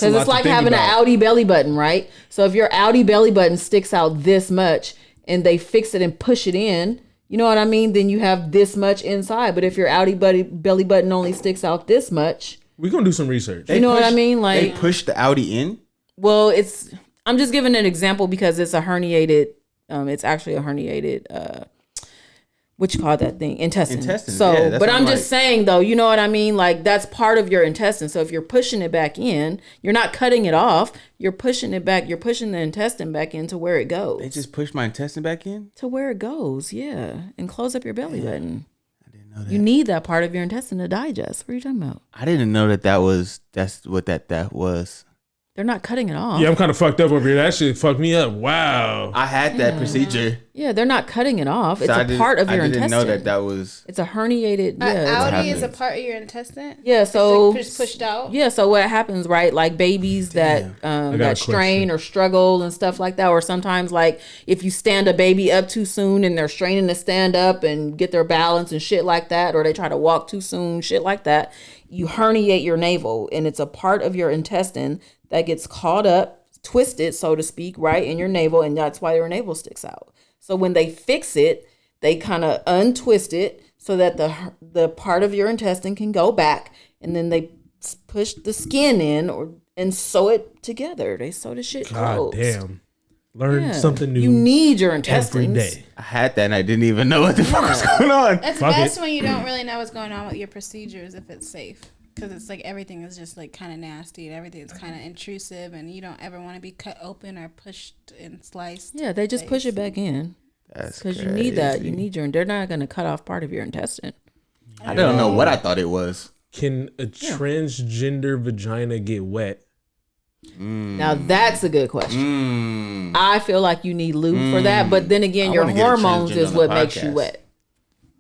because it's like having an outie belly button, right? So if your outie belly button sticks out this much and they fix it and push it in, you know what I mean? Then you have this much inside. But if your outie belly button only sticks out this much, we're gonna do some research. You know what I mean? Like they push the outie in. Well, I'm just giving an example because it's a herniated. It's actually a herniated. What you call that thing? Intestine. So, yeah, but I'm just saying though, you know what I mean? Like that's part of your intestine. So if you're pushing it back in, you're not cutting it off. You're pushing it back. You're pushing the intestine back into where it goes. They just push my intestine back in? To where it goes, yeah. And close up your belly button. I didn't know that. You need that part of your intestine to digest. What are you talking about? I didn't know that's what that was. They're not cutting it off. Yeah, I'm kind of fucked up over here. That shit fucked me up. Wow. I had that procedure. Yeah, they're not cutting it off. It's a part of your intestine. I didn't know that was. It's a herniated. Outie is a part of your intestine. Yeah, so it's like just pushed out. Yeah, so what happens, right? Like babies that strain or struggle and stuff like that, or sometimes like if you stand a baby up too soon and they're straining to stand up and get their balance and shit like that, or they try to walk too soon, shit like that. You herniate your navel, and it's a part of your intestine that gets caught up, twisted, so to speak, right, in your navel, and that's why your navel sticks out. So when they fix it, they kind of untwist it so that the part of your intestine can go back, and then they push the skin in and sew it together. They sew the shit closed. God damn. Learn something new. You need your intestines. Every day. I had that and I didn't even know what the fuck was going on. It's best when you don't really know what's going on with your procedures if it's safe. Because it's like everything is just like kind of nasty and everything's kind of intrusive and you don't ever want to be cut open or pushed and sliced. Yeah, they just push it back in. That's because you need that. You need they're not going to cut off part of your intestine. I don't know what I thought it was. Can a transgender vagina get wet? Now that's a good question. I feel like you need lube for that, but then again, your hormones is what makes you wet.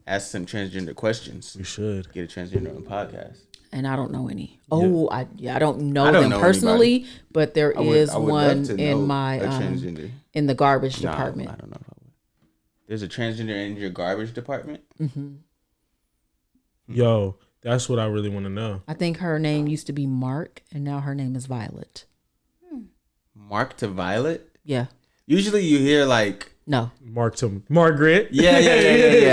Ask some transgender questions. We should get a transgender on the podcast. And I don't know any. I don't know them personally, anybody. But there is one in my in the garbage department. I don't know if I would. There's a transgender in your garbage department? Mm-hmm. Yo, that's what I really want to know. I think her name used to be Mark, and now her name is Violet. Mark to Violet? Yeah. Usually you hear like... No. Mark to Margaret. Yeah.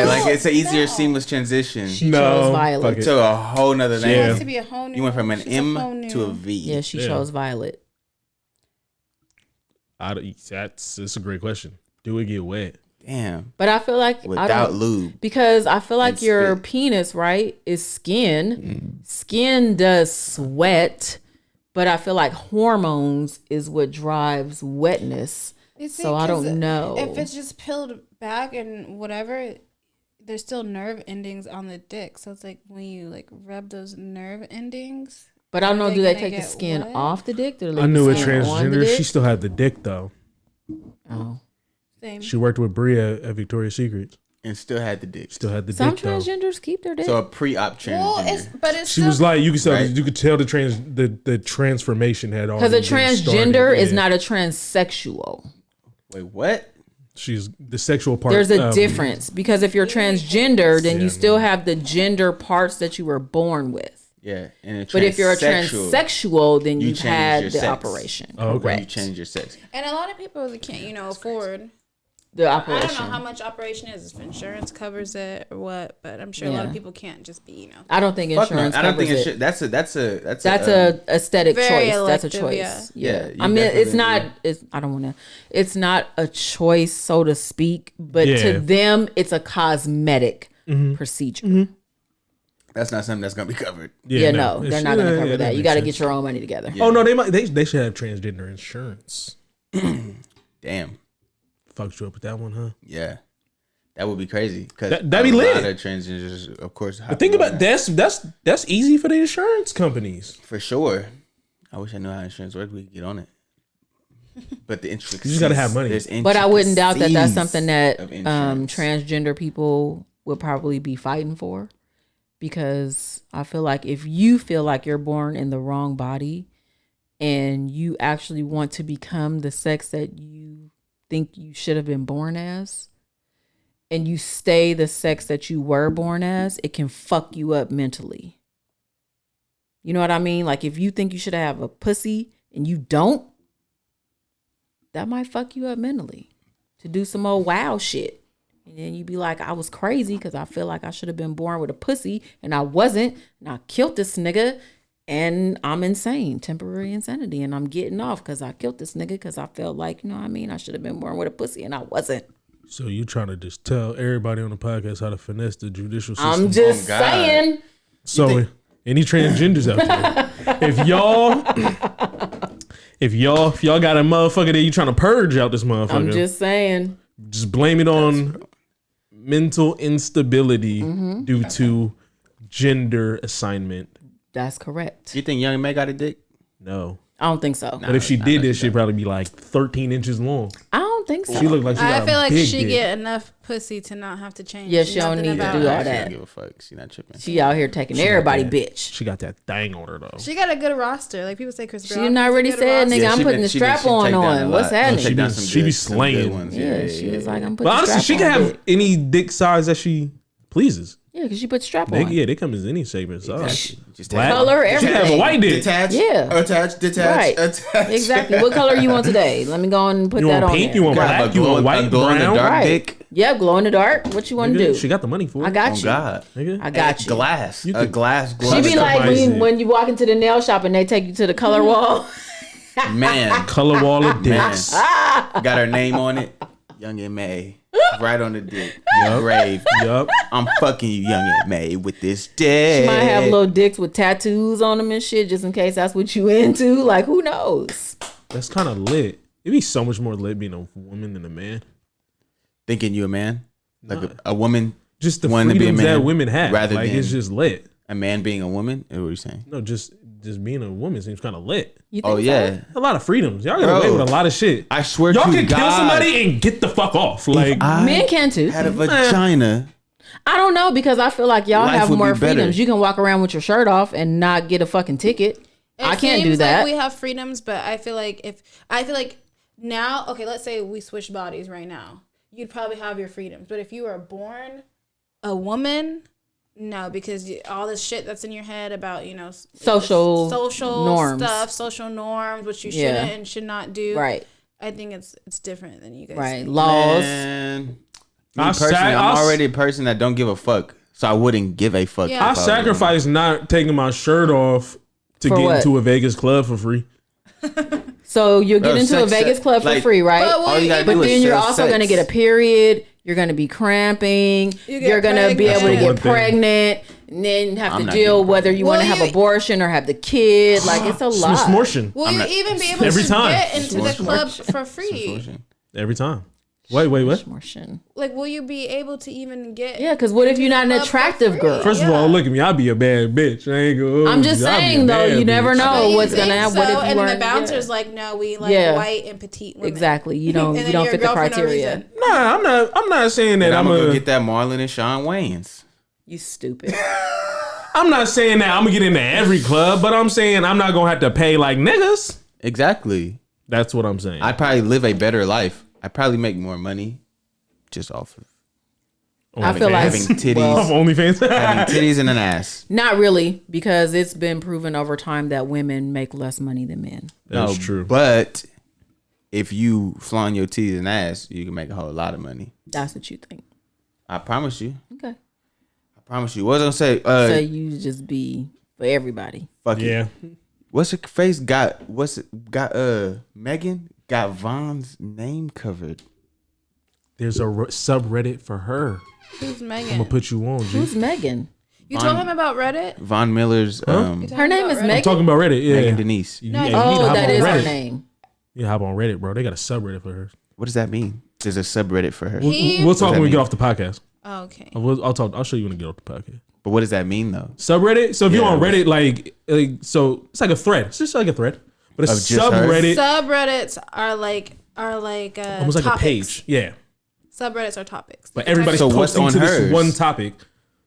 Like it's an easier, seamless transition. She chose Violet. To a whole nother name. She wants to be a whole new. You went from an M to a V. Yeah, she chose Violet. That's a great question. Do it get wet? Damn. But I feel like without lube. Because I feel like your penis, right, is skin. Skin does sweat, but I feel like hormones is what drives wetness. So I don't know. If it's just peeled back and whatever, there's still nerve endings on the dick. So it's like when you like rub those nerve endings. But I don't know, do they take the skin off the dick? I knew a transgender. She still had the dick though. Oh. Same. She worked with Bria at Victoria's Secret. And still had the dick. Some transgenders keep their dick. So a pre-op transgender. But it's she was like, you could tell the transformation had already because a transgender is not a transsexual. Wait, what? She's the sexual part. There's a difference because if you're transgender, then you still have the gender parts that you were born with. Yeah, but if you're a transsexual, then you've had the sex. operation. Oh, okay. You change your sex. And a lot of people can't, afford the operation. I don't know how much operation is, if insurance covers it or what, but I'm sure a lot of people can't just be, I don't think insurance covers it. That's a aesthetic choice. That's a choice. Yeah. I mean, it's not a choice, so to speak, but to them, it's a cosmetic procedure. Mm-hmm. That's not something that's gonna be covered. No, they're not gonna cover that. You got to get your own money together. Yeah. Oh no, they should have transgender insurance. Damn. Fucked you up with that one, huh? Yeah, that would be crazy. Cause that'd be lit. A lot of transgenders, of course. But think about that's easy for the insurance companies. For sure. I wish I knew how insurance worked. We could get on it. But the intricacies. You just gotta have money. But I wouldn't doubt that that's intricacies something that of insurance. transgender people would probably be fighting for, because I feel like if you feel like you're born in the wrong body and you actually want to become the sex that you think you should have been born as, and you stay the sex that you were born as, it can fuck you up mentally. You know what I mean? Like if you think you should have a pussy and you don't, that might fuck you up mentally to do some old wow shit. And then you be like, I was crazy because I feel like I should have been born with a pussy and I wasn't. And I killed this nigga and I'm insane, temporary insanity. And I'm getting off because I killed this nigga because I felt like, you know what I mean? I should have been born with a pussy and I wasn't. So you trying to just tell everybody on the podcast how to finesse the judicial system? I'm just saying. So any transgenders out there, if y'all got a motherfucker that you trying to purge out this motherfucker, I'm just saying. Just blame it on mental instability due to gender assignment. That's correct. You think Young May got a dick? No. I don't think so. But if she did this, she'd probably be like 13 inches long. I don't think so. She looked like she got I feel a like big she dick. get enough pussy to not have to change. Yeah, she don't nothing need to about do her. all She that. don't give a fuck. She not tripping. She out here taking everybody, that. bitch. She got that thing on her though. She got a good roster. Like people say, Chris She Brown. done has a already good said, roster. nigga, Yeah, I'm she putting been- the she been- strap she on take down a on. lot. What's happening? She done be- some she be good- some good slaying. ones. Yeah, she was like, I'm putting But the honestly, strap she on, can have bitch. any dick size that she pleases. Yeah, because she put the strap They, on. yeah, they come as any shape and size. Just Black. Color, She can have a everything. white dick. Detach. Yeah. Attach. Detach. Right. Attach. Exactly. What color you want today? Let me go on and put You that want on pink? there. You want Gotta have black? You want white? glow in the Brown? dark Right. dick. Yeah, glow in the dark. What you want to Nigga, do? she got the money for it. I got Oh you. God. Nigga. I got you. Glass. You A could- glass. She Glass. be like Customize it. when you walk into the nail shop and they take you to the color wall. Man. Color wall of Man. dicks. Got her name on it. Young and May. Right on the dick. Grave. Yup. I'm fucking you, Young and May, with this dick. She might have little dicks with tattoos on them and shit, just in case that's what you into. Like, who knows? That's kind of lit. It'd be so much more lit being a woman than a man. Thinking you a man? Like a woman? Just the wanting to be a freedoms man that women have. rather Like, than it's just lit. a man being a woman? What are you saying? No, just being a woman seems kind of lit. You think Oh, yeah. A lot of freedoms. Y'all get Bro, away with a lot of shit. I swear Y'all to can God. kill somebody and get the fuck off. Like, I Men can too. had a vagina. I don't know, because I feel like y'all Life have would more be better. freedoms. You can walk around with your shirt off and not get a fucking ticket. I can't do seems that. Like we have freedoms, but I feel like now, okay, let's say we switch bodies right now. You'd probably have your freedoms, but if you were born a woman, no, because all this shit that's in your head about Social norms. stuff, social norms, what you Yeah. shouldn't and should not do. Right. I think it's different than you guys. Right. think. Laws. Man. Me I personally, sag- I'm I- already a person that don't give a fuck. So I wouldn't give a fuck. Yeah. I if was a sacrifice not taking my shirt off to For get what? into a Vegas club for free. So you'll get Bro, into a sex- Vegas club for like- free, right? But All you gotta But do is then you're sell also sex. going to get a period. You're going to be cramping. You get You're going to be able to pregnant. get One thing. pregnant. And then have I'm to not deal getting whether you want to Well, have you- abortion or have the kid. Like, it's a lot. Smortion. Will I'm you not- even be able Every to time. get into the Smortion. club for free? Every time. Wait, what? Abortion. Like, will you be able to even get? Yeah, because what if you're not an club for attractive free? girl? First of all, look at me. I'll be a bad bitch. I ain't gonna. I'm just saying, though, you never know. But you what's gonna think happen? So, What if you and weren't? the bouncer's yeah. like, no, we like Yeah. white and petite women. Exactly. You don't. And You then don't your fit the girlfriend no criteria. reason. Nah, I'm not saying that And I'm I'm gonna go a. get that Marlon and Sean Wayans. You stupid. I'm not saying that I'm gonna get into every club, but I'm saying I'm not gonna have to pay like niggas. Exactly. That's what I'm saying. I'd probably live a better life. I'd probably make more money just off of I feel like having titties, Off OnlyFans. having titties and an ass. Not really, because it's been proven over time that women make less money than men. That's No, true. But if you flaunt your titties and ass, you can make a whole lot of money. That's what you think. I promise you. Okay. I promise you. What was I gonna say? So you just be for everybody. Fuck Yeah. it. What's her face got? Megan got Von's name covered. There's a subreddit for her. Who's Megan? I'm gonna put you on, G. Who's Megan? You told him about Reddit? Von Miller's Her name is I'm Megan. talking about Reddit. Yeah. Megan Denise. You, No, yeah, you need to Oh, hop that on is her Reddit. name. You hop on Reddit, bro. They got a subreddit for her. What does that mean? There's a subreddit for her. We'll talk when we mean? get off the podcast. Oh, okay. I'll talk. I'll show you when we get off the podcast. But what does that mean though? Subreddit. So if you're Yeah. on Reddit, like, so it's like a thread. It's just like a thread. But a Of just her? subreddit, Subreddits are like almost like topics. a page. Yeah. Subreddits are topics. But everybody's So what's posting on to this hers? one topic.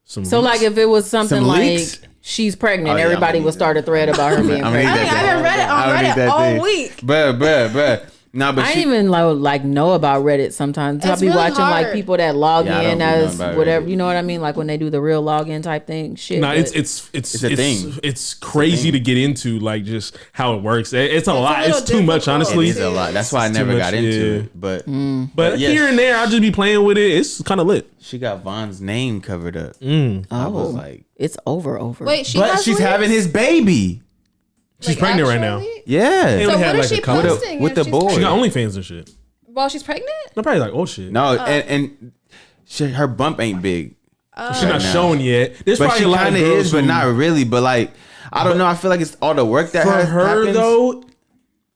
Some So like if it was something Some like leaks? she's pregnant, Oh, yeah, everybody I'm would start a thread about her being I'm pregnant. gonna need I haven't read it on I don't need Reddit that all thing. week. Bruh. Nah, but I she, didn't even like know about Reddit sometimes. I'll It's be really watching like hard. people that log Yeah, I don't in be knowing as about whatever, Reddit. you know what I mean? Like when they do the real login type thing. Shit. Nah, but- it's a thing. It's crazy to get into, like just how it works. It's a lot. little It's too much, difficult. honestly. it is a lot. That's why I It's never too got much, into yeah. it. But But yes. here and there, I'll just be playing with it. It's kind of lit. she got Von's name covered up. Mm. I was Oh. like, it's over. Wait, she but has she's leaks? having his baby. She's pregnant right now. actually? Yeah. They So only what had is like she a couple. posting with if the she's boy. She got pregnant? OnlyFans and shit. While she's pregnant? They're probably like, oh shit. No, and her bump ain't big. She's not now. showing yet. There's But probably she a lot of kind of girls is, but who- not really. But like, I don't know. I feel like it's all the work that For has, her happens. though,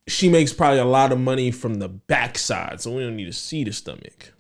she makes probably a lot of money from the backside, so we don't need to see the stomach.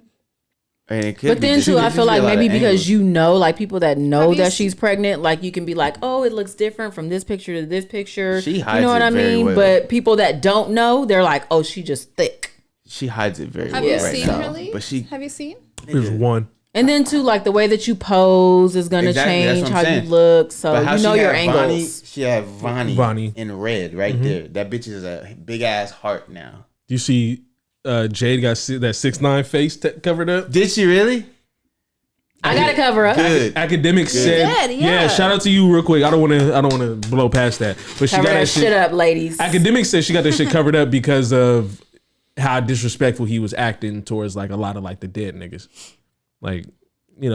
And it could But be then just- too, it I could feel just be like a lot maybe of because angles. you know, like people that know Have you that seen- she's pregnant, like you can be like, oh, it looks different from this picture to this picture. She you hides know what it I very mean? well. But people that don't know, they're like, oh, she just thick. she hides it very Have well you right seen now. her leaks? But she Have you seen? There's one. And then too, like the way that you pose is gonna Exactly, that's change what I'm how saying. you look. So But how you know she your had angles. Vonnie, she had Vonnie, Vonnie. in red right there. That bitch is a big ass heart now. Do you see Jade got that 6'9" face covered up? Did she really? I gotta cover up. Good. Academics said, did, yeah. Shout out to you real quick. I don't want to blow past that, but she Cover got that that shit up, ladies. Academics said she got that shit covered up because of how disrespectful he was acting towards like a lot of like the dead niggas, like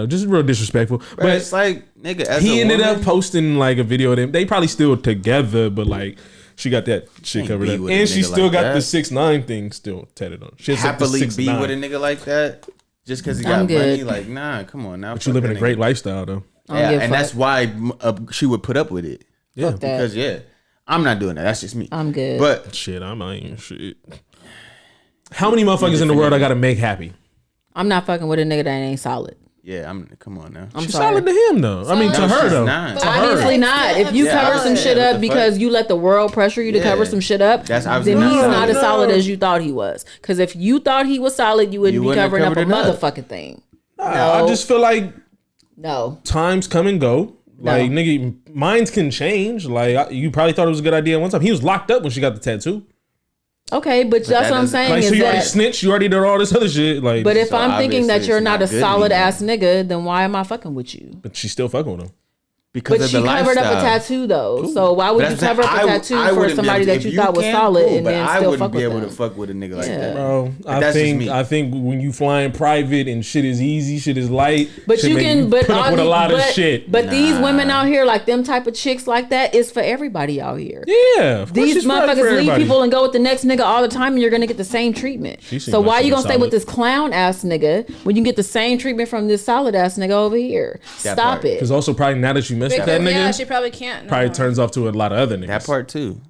just real disrespectful. But it's But like, nigga, as he a ended woman, up posting like a video of them. They probably still together, but like she got that shit Can't covered be up, with a and she nigga still like got that. the 6'9" thing still tatted on. She has like the happily be 6'9". with a nigga like that just because he I'm got good. money. Like, nah, come on now. But you living a great lifestyle though. I don't Yeah, give a and fuck. that's why she would put up with it. Yeah, Fuck that. Because I'm not doing that. That's just me. I'm good. But shit, I ain't shit. How many motherfuckers in the world I gotta make happy? I'm not fucking with a nigga that ain't solid. yeah, come on now. I'm She's sorry. solid to him though. I mean, to No, her she's though. not. To her. Obviously not. If you Yeah, cover some shit what up the because fuck? you let the world pressure you to Yeah. cover some shit up, That's then obviously he's not not as solid. solid as you thought he was. Because if you thought he was solid, you wouldn't You be wouldn't have covering up a covered it up. motherfucking thing. I just feel like No. times come and go. Like nigga, minds can change. Like you probably thought it was a good idea at one time. He was locked up when she got the tattoo. Okay, but that's that what I'm doesn't- saying Like, is so you already that. snitched. You already did all this other shit. Like, But if So I'm thinking that obviously you're it's not not a good solid anymore. ass nigga, then why am I fucking with you? but she's still fucking with him. Because But of she the covered up a lifestyle. tattoo though. So why would But you that's the cover thing, up a tattoo for wouldn't be somebody able to- that if you thought was can, solid cool, and but then I still wouldn't fuck be with able them? to fuck with a nigga like Yeah. that. Bro, But that's just me. I think when you fly in private and shit is easy, shit is light. But shit you make can, but put up all with a the- lot of but- shit. But these Nah. women out here, like them type of chicks like that, is for everybody out here. Yeah, of course These she's right for motherfuckers leave everybody. people and go with the next nigga all the time, and you're gonna get the same treatment. She seems So like why she you gonna was stay with solid. this clown ass nigga when you can get the same treatment from this solid ass nigga over here? That Stop part. it. Because also probably now that you messed with Because, that nigga, yeah, she probably can't. No probably more. turns off to a lot of other niggas. That part too.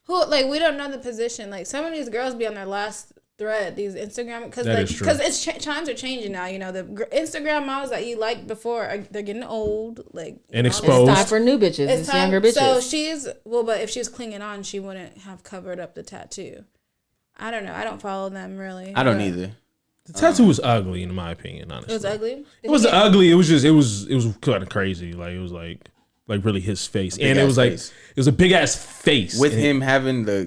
Who like we don't know the position. Like some of these girls be on their last thread. These Instagram because That like is true. because it's times are changing now. You know the Instagram models that you liked before they're getting old. Like And all this exposed. It's time for new bitches. It's younger bitches. So she's but if she's clinging on, she wouldn't have covered up the tattoo. I don't know. I don't follow them really. I don't but either. The tattoo was ugly in my opinion. Honestly, It was ugly. It was ugly. It was just it was kind of crazy. Like it was like really his face, and it ass was like face. it was a big ass face With And him having the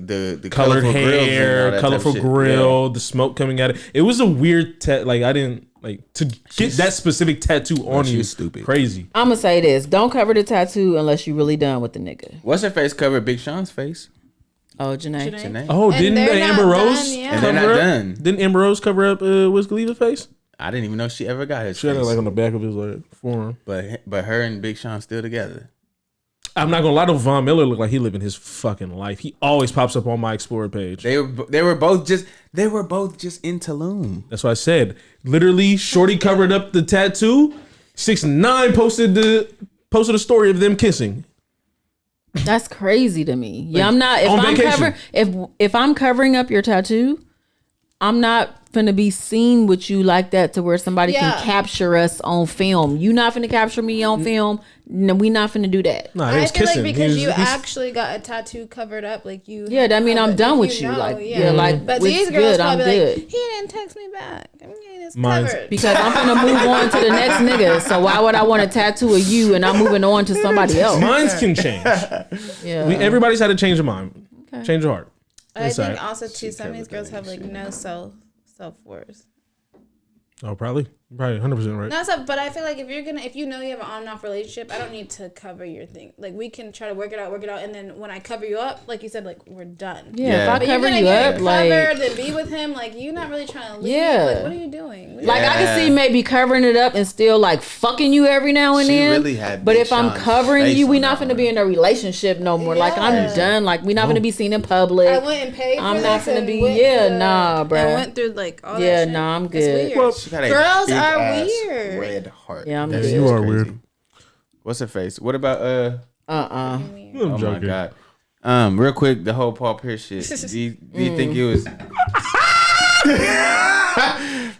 colored colorful grills and all hair, that colorful type of shit. grill, the smoke coming out. It was a weird like I didn't like to get that specific tattoo on she you. was stupid. Crazy. I'm gonna say this: don't cover the tattoo unless you really done with the nigga. What's her face cover? Big Sean's face. Oh, Janae. Janae. Oh, And didn't they're Amber not Rose done, yeah. And they're not cover up? done. Didn't Amber Rose cover up Wiz Khalifa's face? I didn't even know she ever got his She had it face. like on the back of his like forearm. But her and Big Sean still together. I'm not gonna lie, to Von Miller look like he living his fucking life. He always pops up on my Explorer page. They were both just in Tulum. That's what I said. Literally, Shorty covered up the tattoo. 6ix9ine posted a story of them kissing. That's crazy to me. Yeah, I'm not. If on I'm vacation. if I'm covering up your tattoo, I'm not finna be seen with you like that to where somebody Yeah. can capture us on film. You not finna capture me on film. No, we not finna do that. Nah, he I was feel kissing. like because you he's- actually got a tattoo covered up, like you. Yeah, that mean I'm done with you. know, Like, yeah, like, But it's these girls good, I'm probably good. like, he didn't text me back. I mean, it's Mine's- covered. Because I'm finna move on to the next nigga. So why would I want a tattoo of you and I'm moving on to somebody else? Minds can change. Yeah. Everybody's had to change their mind. Change your heart. I It's think alright. also too, some of these girls have like no self worth. Oh, probably 100% right. Not so, but I feel like if you know you have an on and off relationship, I don't need to cover your thing. Like we can try to work it out, and then when I cover you up, like you said, like we're done. Yeah, if I But cover you're gonna you get up, covered like, and be with him, like you're not really trying to leave. Yeah. Like what are you doing? What are like I can see maybe covering it up and still like fucking you every now and She then. really had but Big if I'm Sean's coving face you, we on not that finna one. be in a relationship no more. Like I'm Yeah. done. Like we not finna be seen in public. I went and paid for I'm not this finna and be. went Yeah, through nah, bruh. and went through like all that Yeah, shit. nah, I'm It's good. weird. She got a Girls big are ass weird. Red heart. Yeah, I'm That's good. You are crazy. weird. What's her face? What about I'm Oh my joking. god. Real quick, the whole Paul Pierce shit. Do you think it was,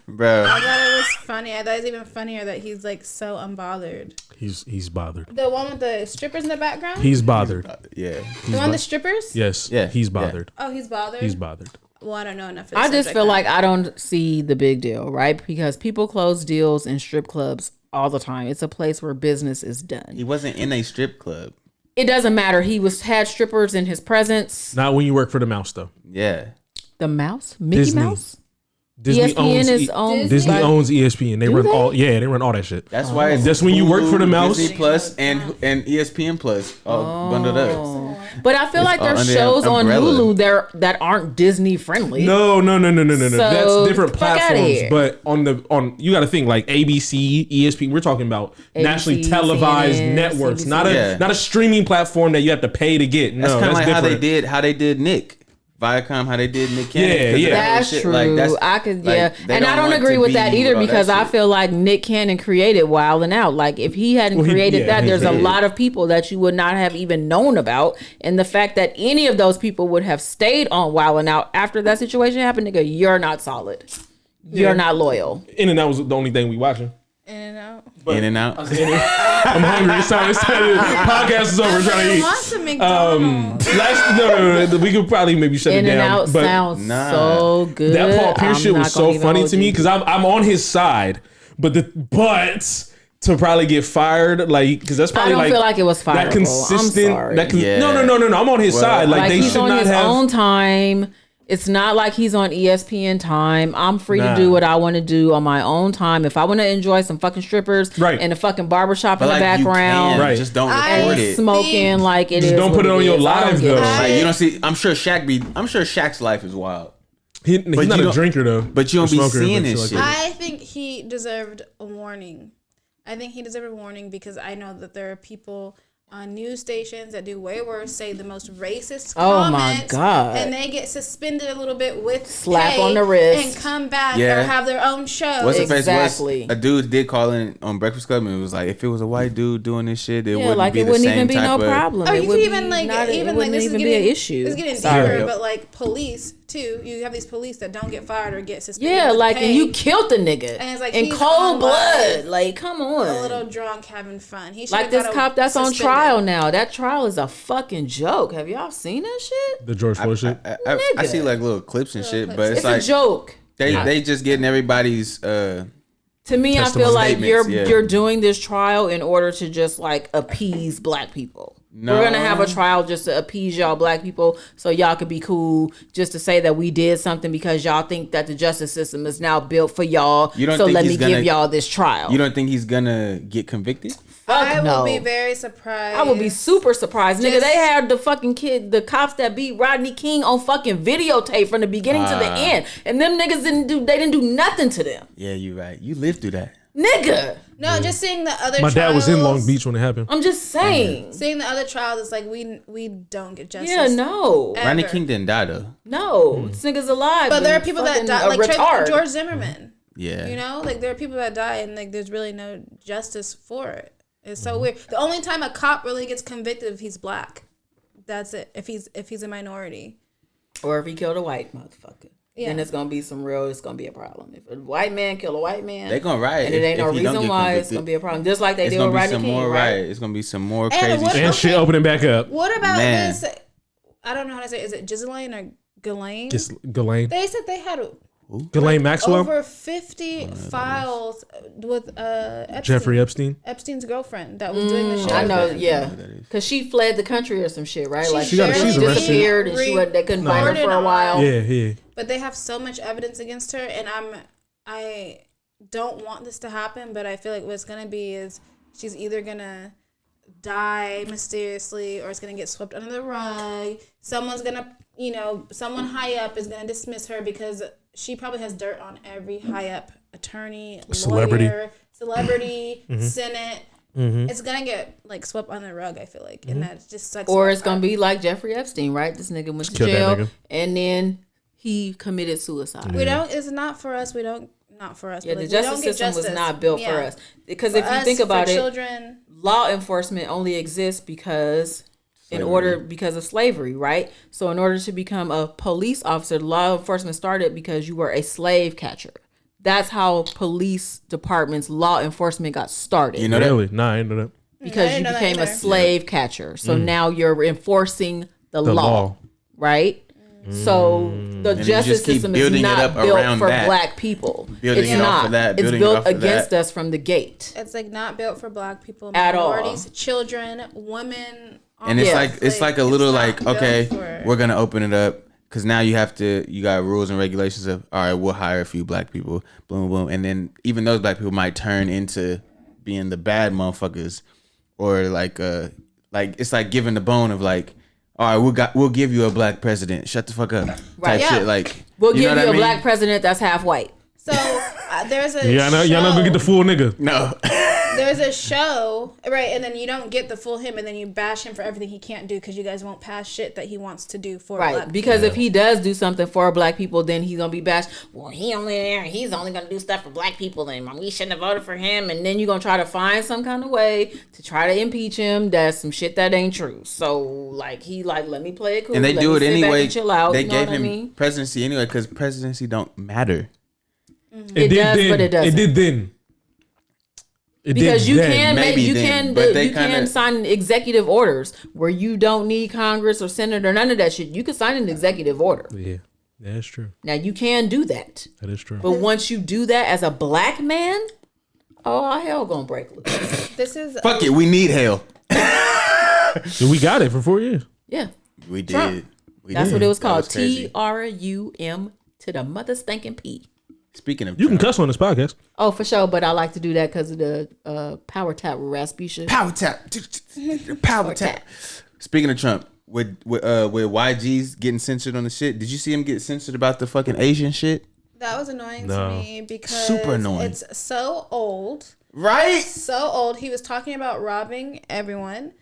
bro? I thought it was funny. I thought it was even funnier that he's like so unbothered. He's bothered. The one with the strippers in the background? He's bothered. Yeah. the one with the strippers? Yes. Yeah, He's yeah. bothered. Oh, he's bothered? He's bothered. Well, I don't know enough. I just feel like I don't see the big deal, right? Because people close deals in strip clubs all the time. It's a place where business is done. He wasn't in a strip club. It doesn't matter. He had strippers in his presence. Not when you work for the mouse though. Yeah. The mouse, Mickey Disney. Mouse. Disney owns ESPN is owned. Disney by- owns ESPN. They run they? all they run all that shit. That's why it's That's when you work for the mouse. Disney Plus and ESPN Plus all bundled up. But I feel like there's under shows on umbrella. Hulu there that aren't Disney friendly. No. So, That's different fuck outta platforms. here. But on you got to think like ABC, ESPN. We're talking about nationally televised CNN, networks, CBC. not a streaming platform that you have to pay to get. No, That's kind of like different. how they did Nick. Viacom, how they did Nick Cannon. Yeah, 'cause of yeah. that whole That's shit. true. Like, I could, like, yeah. they And I don't want agree to with be that either with all because that I shit. feel like Nick Cannon created Wild 'N Out. Like if he hadn't Well, created that, he there's a did. lot of people that you would not have even known about. And the fact that any of those people would have stayed on Wild 'N Out after that situation happened, nigga, you're not solid. You're not loyal. In and Out was the only thing we watching. In and out. In and Out. I'm hungry. It's time. Podcast is over. We're trying to I eat. want some McDonald's. No. We could probably maybe shut In it and down. Out but sounds Nah. so good. that Paul Pierce I'm shit not was gonna so even funny hold to me you. because I'm on his side, but to probably get fired, like, because that's I probably don't like feel like it was fireable. that consistent. I'm sorry. Yeah. No. I'm on his side. Like, Like they he's should on not his have. own time. It's not like he's on ESPN time. I'm free Nah. to do what I want to do on my own time. If I want to enjoy some fucking strippers Right. and a fucking barbershop in But the like you background can, Right. just don't I record and it. smoking like it is. Just don't put what it on your is. I don't live, give a though. shit. Like you don't see. I'm sure Shaq's life is wild. He's But not you a don't- drinker though. but you don't Or be smoker, seeing but this like shit. that. I think he deserved a warning. I think he deserved a warning because I know that there are people on news stations that do way worse, say the most racist Oh my comments, God. and they get suspended a little bit with Slap pay on the wrist. and come back Yeah. or have their own show. What's the face Exactly. was a dude did call in on Breakfast Club and it was like if it was a white dude doing this shit, it Yeah, wouldn't like be it the wouldn't same even be type no of problem. Or It you would could be even like not, it even like wouldn't this is even getting be an issue. It's getting Sorry. deeper, but like police too. You have these police that don't get fired or get suspended. Yeah, with like pay. and you killed the nigga And it's like in he's cold on blood. live, Like come on. a little drunk having fun. He Like should've this got cop that's on suspended. trial now. That trial is a fucking joke. Have y'all seen that shit? The George Floyd shit. I see like little clips and shit, but it's, It's like a joke. they just getting everybody's To me, I feel Testimony like statements, yeah. you're doing this trial in order to just like appease black people. No. We're gonna have a trial just to appease y'all black people, so y'all could be cool. Just to say that we did something because y'all think that the justice system is now built for y'all. You don't so think let me he's gonna- give y'all this trial. you don't think he's gonna get convicted? I no. will be very surprised. I would be super surprised, nigga. Just- They had the fucking the cops that beat Rodney King on fucking videotape from the beginning to the end, and them niggas didn't do nothing to them, Yeah, you're right. You lived through that. nigga. No, just seeing the other. My dad was in Long trials- Beach when it happened. I'm just saying. Seeing the other trials, it's like we don't get justice. Yeah, no. Ever. Rodney King didn't die though. No, this nigga's alive. But there are and people that fucking die, a like retard. George Zimmerman. Yeah. You know, like there are people that die, and like there's really no justice for it. It's Mm-hmm. so weird. The only time a cop really gets convicted if he's black. That's it. If he's a minority. Or if he killed a white motherfucker. then it's gonna be it's gonna be a problem. If a white man kill a white man, They gonna riot. and it ain't no reason why it's gonna be a problem. Just like they did with Rodney King, right? It's gonna be some more crazy shit. And shit opening back up. What about this? I don't know how to say it. Is it Ghislaine or Ghislaine? Ghislaine. They said they had Ghislaine Maxwell? over 50 files with Jeffrey Epstein? Epstein's girlfriend that was doing the shit. I know, yeah, because she fled the country or some shit, right? Like she's she arrested. disappeared and they couldn't find her for a while. Yeah. But they have so much evidence against her, and I don't want this to happen, but I feel like what it's gonna be is she's either gonna die mysteriously or it's gonna get swept under the rug. Someone's gonna, someone high up is gonna dismiss her because she probably has dirt on every high up attorney, lawyer, celebrity, Senate. It's gonna get like swept under the rug, I feel like, and that just sucks. Or it's gonna be like Jeffrey Epstein, right? This nigga went to jail and then he committed suicide. We don't. It's not for us. Not for us. Yeah, but the justice system was not built for us. Because if you think about it, children, law enforcement only exists because of slavery, right? So in order to become a police officer, law enforcement started because you were a slave catcher. That's how police departments, law enforcement got started. You know really? No, I didn't know that. Because you became a slave catcher. So now you're enforcing the law, right? So the justice system is not built for black people. It's not. It's built against us from the gate. It's like not built for black people, at minorities, all. Children, women. And it's like a little like, okay, we're gonna open it up because now you got rules and regulations of, all right, we'll hire a few black people, boom, boom, and then even those black people might turn into being the bad motherfuckers, or like it's like giving the bone of like, all right, we'll give you a black president. Shut the fuck up. Right. Type shit. Like we'll give you a black president that's half white. So there's a y'all not gonna get the full nigga. No. There's a show, right, and then you don't get the full him, and then you bash him for everything he can't do because you guys won't pass shit that he wants to do for black people. Because if he does do something for black people, then he's gonna be bashed. Well, he's only gonna do stuff for black people, and we shouldn't have voted for him. And then you're gonna try to find some kind of way to try to impeach him. That's some shit that ain't true. So let me play it cool. And they do it anyway. Chill out. They gave him presidency anyway because presidency don't matter. It does, but it doesn't. It did then. Because you can sign executive orders where you don't need Congress or Senate or none of that shit. You can sign an executive order. Yeah, that's true. Now you can do that. That is true. But once you do that as a black man, hell gonna break loose. Fuck it, we need hell. We got it for 4 years. Yeah, we did. Trump. That's what it was called. TRUM to the mother stinking P. Speaking of, you can cuss on this podcast. Oh, for sure, but I like to do that because of the power tap with Rasputia. Power tap. Speaking of Trump, with YG's getting censored on the shit, did you see him get censored about the fucking Asian shit? That was annoying to me because super annoying. It's so old, right? So old. He was talking about robbing everyone.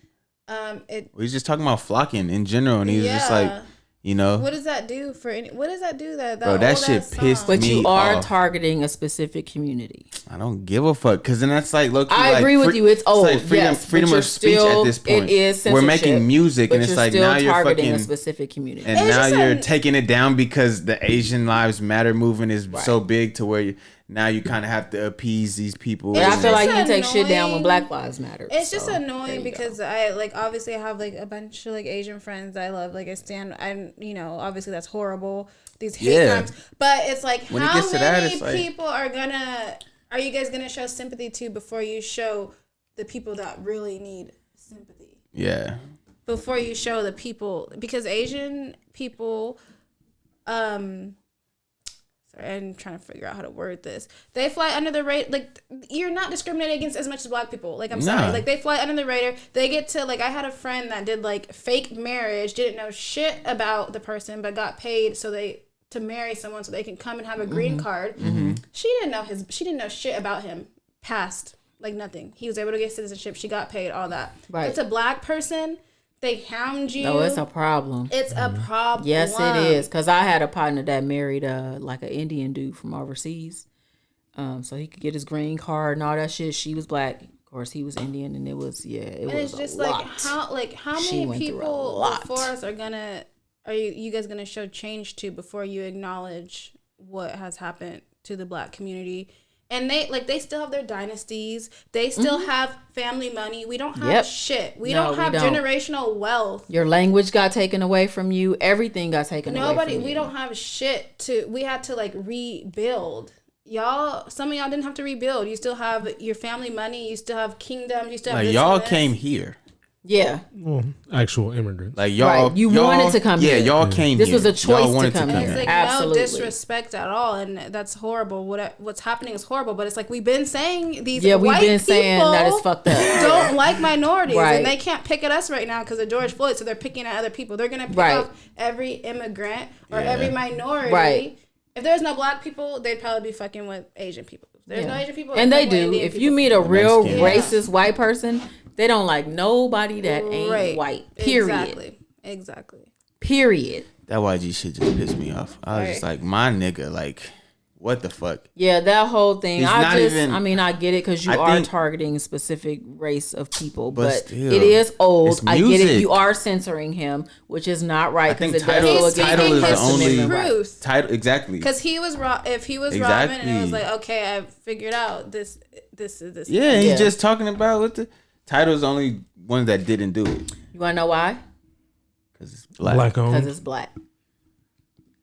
He's just talking about flocking in general, and he's just like. What does that do for what does that do that bro, that shit pissed me off. But you are targeting a specific community. I don't give a fuck because then that's like low key. I agree with you. It's old. It's like freedom of speech at this point. It is censorship. We're making music, and it's like now you're targeting fucking a specific community, and now you're taking it down because the Asian Lives Matter movement is so big to where now you kind of have to appease these people. I feel like you take shit down when Black Lives Matter. It's just annoying because I obviously I have a bunch of Asian friends I love. Obviously that's horrible. These hate crimes, but it's like when how many people are you guys gonna show sympathy to before you show the people that really need sympathy? Yeah. Before you show the people, because Asian people, sorry, I'm trying to figure out how to word this. They fly under the radar. You're not discriminated against as much as black people. I'm sorry. They fly under the radar. They get to, I had a friend that did, fake marriage, didn't know shit about the person, but got paid to marry someone so they can come and have a green card. Mm-hmm. She didn't know shit about him past, nothing. He was able to get citizenship. She got paid, all that. Right. It's a black person. They hound you. No, it's a problem. It's a problem. Yes, it is. Because I had a partner that married an Indian dude from overseas. So he could get his green card and all that shit. She was black. Of course, he was Indian, and it was it's just how many people before us are gonna are you guys gonna show change to before you acknowledge what has happened to the Black community? And they still have their dynasties. They still have family money. We don't have shit. We don't have generational wealth. Your language got taken away from you. Everything got taken away from you. We don't have shit we had to like rebuild. Y'all, some of y'all didn't have to rebuild. You still have your family money. You still have kingdoms. You still have like y'all came here. Yeah. Well, actual immigrants. Like y'all, right. You wanted to come here. Yeah, y'all came this here. This was a choice to come here. It's like Absolutely. no disrespect at all, and that's horrible. What's happening is horrible, but it's like we've been saying these we've been saying that it's fucked up. Don't like minorities, right. and they can't pick at us right now because of George Floyd, so they're picking at other people. They're gonna pick off every immigrant or every minority. Right. If there's no Black people, they'd probably be fucking with Asian people. If there's no Asian people, and they do. If you meet a real racist white person, they don't like nobody that ain't white. Period. Exactly. Period. That YG shit just pissed me off. I was just like, my nigga, like, what the fuck? Yeah, that whole thing. I get it because you are think, targeting a specific race of people, but still, it is old. I get it. music. You are censoring him, which is not right because it Title does go is the against only truth. Title exactly. Because he was if he was Robin, and it was like, okay, I figured out this is this. Yeah, he's just talking about what the Title is the only one that didn't do it. You want to know why? Because it's black. Because it's black.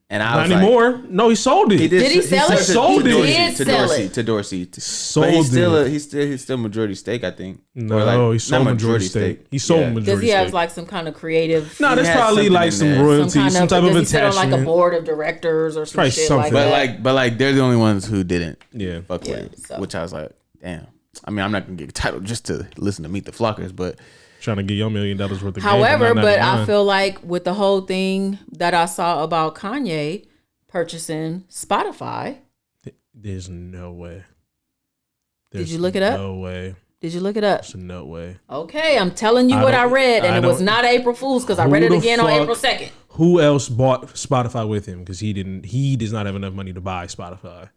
And I not was anymore. Like, No, he sold it. Did he sell it? Sold it. He did sell it. To Dorsey. Sold but it. He's still majority stake, I think. No, he sold majority stake. He sold majority stake. Does he have like some kind of creative? No, there's probably like some royalties, some type of attachment. Sit on like a board of directors or some shit like that. But like they're the only ones who didn't. Yeah. Fuck with it. So. Which I was like, damn. I mean, I'm not gonna get a title just to listen to Meet the Flockers, but trying to get your $1 million worth of. However, but I feel like with the whole thing that I saw about Kanye purchasing Spotify, there's no way. Did you look it up? No way. Did you look it up? There's no way. Okay, I'm telling you what I read, and it was not April Fool's because I read it again on April 2nd. Who else bought Spotify with him? Because he didn't. He does not have enough money to buy Spotify.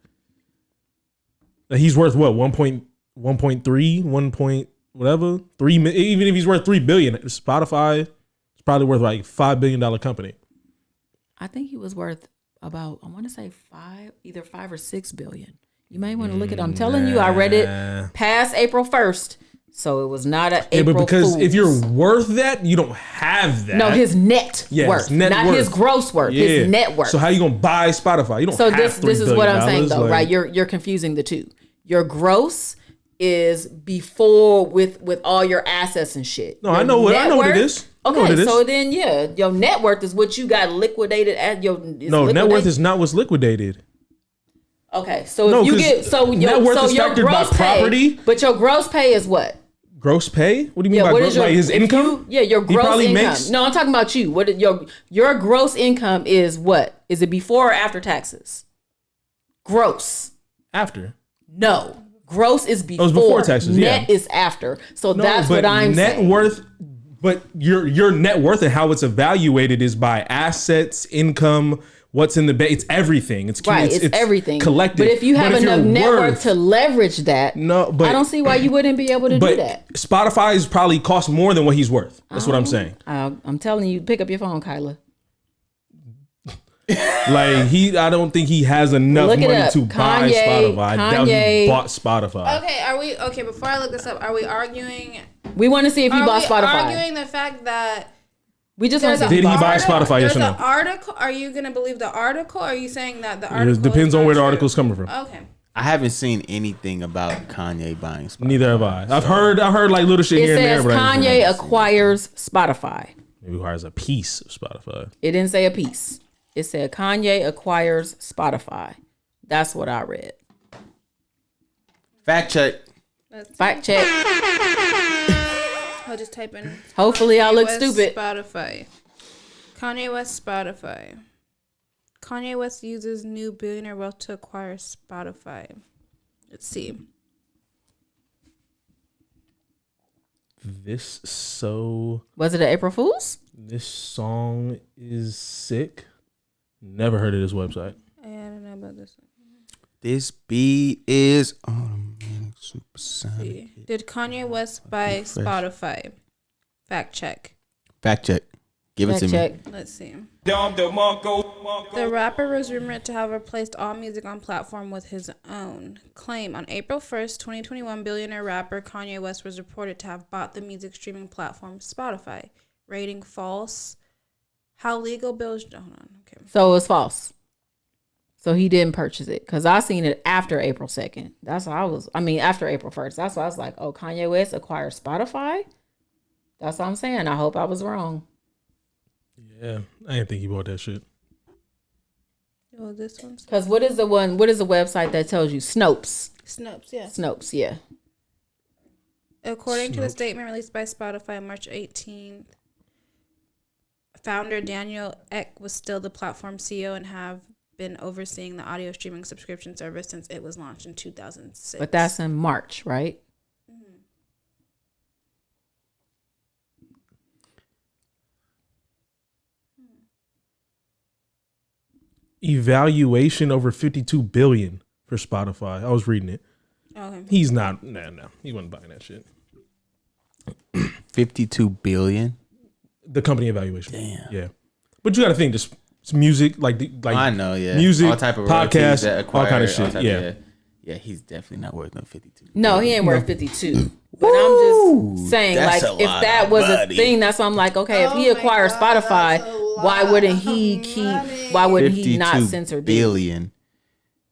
He's worth what? 1.3, 1 point whatever, 3. Even if he's worth $3 billion, Spotify is probably worth like $5 billion company. I think he was worth about, I want to say either 5 or 6 billion. You may want to look at it. I'm telling you, I read it past April 1st. So it was not an April but because Fool's. If you're worth that, you don't have that. No, his net worth, not his gross worth. Yeah. His net worth. So how you gonna buy Spotify? You don't. So have this is what I'm saying though, like, right? You're confusing the two. Your gross is before with all your assets and shit. No, I know what it is. Okay, so then your net worth is what you got liquidated at your. Net worth is not what's liquidated. Okay, so if you get net worth is factored by property, but your gross pay is what? Gross pay? What do you mean by gross? Like his income? Your gross income. No, I'm talking about you. What your gross income is? What is it before or after taxes? Gross. After. No, gross is before. Oh, it's before taxes. Net is after. So that's what I'm saying. Net worth. But your net worth and how it's evaluated is by assets, income, what's in the bank. It's everything. It's everything collected. But if you have enough net worth to leverage that, I don't see why you wouldn't be able to do that. Spotify is probably cost more than what he's worth. That's what I'm saying. I'm telling you, pick up your phone, Kyla. I don't think he has enough money to buy Spotify. I doubt he bought Spotify. Okay, before I look this up, are we arguing? We want to see if he bought Spotify. Arguing the fact that we just want to see. Did he buy Spotify? Yes or no? Article. Are you going to believe the article? Or are you saying that the article? It depends on where the article's coming from. Okay. I haven't seen anything about Kanye buying Spotify. Neither have I. I've heard like little shit here and there. It says Kanye acquires Spotify. Maybe acquires a piece of Spotify. It didn't say a piece. It said Kanye acquires Spotify. That's what I read. Fact check. Fact check. I'll just type in. Hopefully I look stupid. Spotify. Kanye West Spotify. Kanye West uses new billionaire wealth to acquire Spotify. Let's see. Was it an April Fool's? This song is sick. Never heard of this website. I don't know about this one. This beat is automatic supersonic. Did Kanye West buy Spotify? Fact check. Fact check. Give it to check. me. Let's see. The rapper was rumored to have replaced all music on platform with his own claim. On April 1st, 2021, billionaire rapper Kanye West was reported to have bought the music streaming platform Spotify. Rating false. How legal bills... Hold on. Okay. So it was false. So he didn't purchase it because I seen it after April 2nd. That's how after April 1st. That's why I was like, oh, Kanye West acquired Spotify? That's what I'm saying. I hope I was wrong. Yeah, I didn't think he bought that shit. Oh, this one's... Because what is the website that tells you? Snopes, yeah. According to the statement released by Spotify on March 18th, founder Daniel Ek was still the platform CEO and have been overseeing the audio streaming subscription service since it was launched in 2006. But that's in March, right? Evaluation over 52 billion for Spotify. I was reading it. Okay. He's not. No. He wasn't buying that shit. 52 billion. The company evaluation. Damn. Yeah, but you got to think this music, like I know, yeah. music, all type of podcasts, that acquire, all kind of shit. Yeah, he's definitely not worth no 52. No, he ain't worth 52. But I'm just saying, that's like, a if lot that of was money. a thing, that's why I'm like, okay, if he acquired Spotify, why wouldn't he not censor this? Billion.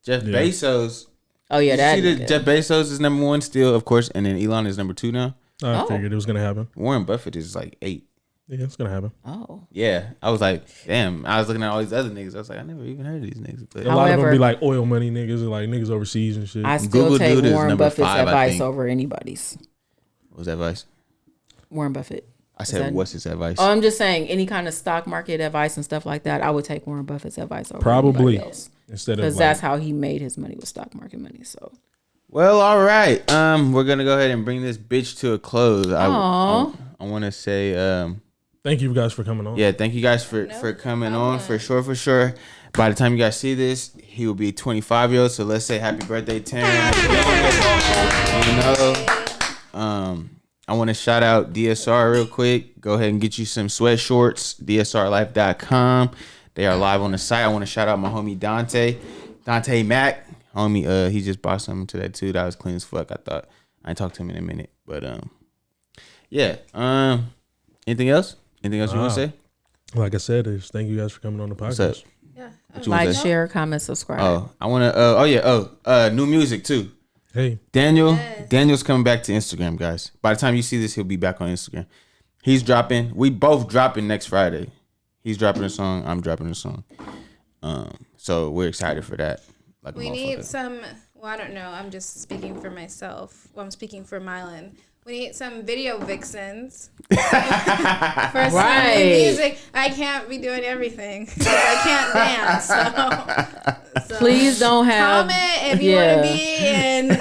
Jeff Bezos. Oh yeah, that. See that Jeff Bezos is number 1 still, of course, and then Elon is number 2 now. I figured it was gonna happen. Warren Buffett is like 8. Yeah, it's gonna happen. Oh. Yeah, I was like, damn. I was looking at all these other niggas. I was like, I never even heard of these niggas. But A lot of them be like oil money niggas, or like niggas overseas and shit. I still Google take dude is Warren number Buffett's 5, I advice think. over anybody's. What was that advice? Warren Buffett. I said, what's his advice? Oh, I'm just saying, any kind of stock market advice and stuff like that, I would take Warren Buffett's advice over Probably anybody else. Instead of Because that's how he made his money, with stock market money. So. Well, all right. We're gonna go ahead and bring this bitch to a close. I want to say, thank you guys for coming on. yeah, thank you guys for coming on for sure. By the time you guys see this, he will be 25 years old. So let's say happy birthday, Terrin. I want to shout out DSR real quick. Go ahead and get you some sweat shorts. DSRlife.com. They are live on the site. I want to shout out my homie Dante Mack. Homie, he just bought something today too. That was clean as fuck. I thought I ain't talked to him in a minute, but yeah. Anything else? Anything else you want to say? Like I said, thank you guys for coming on the podcast. Yeah. Like, share, comment, subscribe. Oh, I want to. New music too. Hey, Daniel's coming back to Instagram, guys. By the time you see this, he'll be back on Instagram. He's dropping. We both dropping next Friday. He's dropping a song. I'm dropping a song. So we're excited for that. Like We need some... Well, I don't know. I'm just speaking for myself. Well, I'm speaking for Mylan. We need some video vixens for some new music. I can't be doing everything. I can't dance. So Please don't have... comment if you want to be in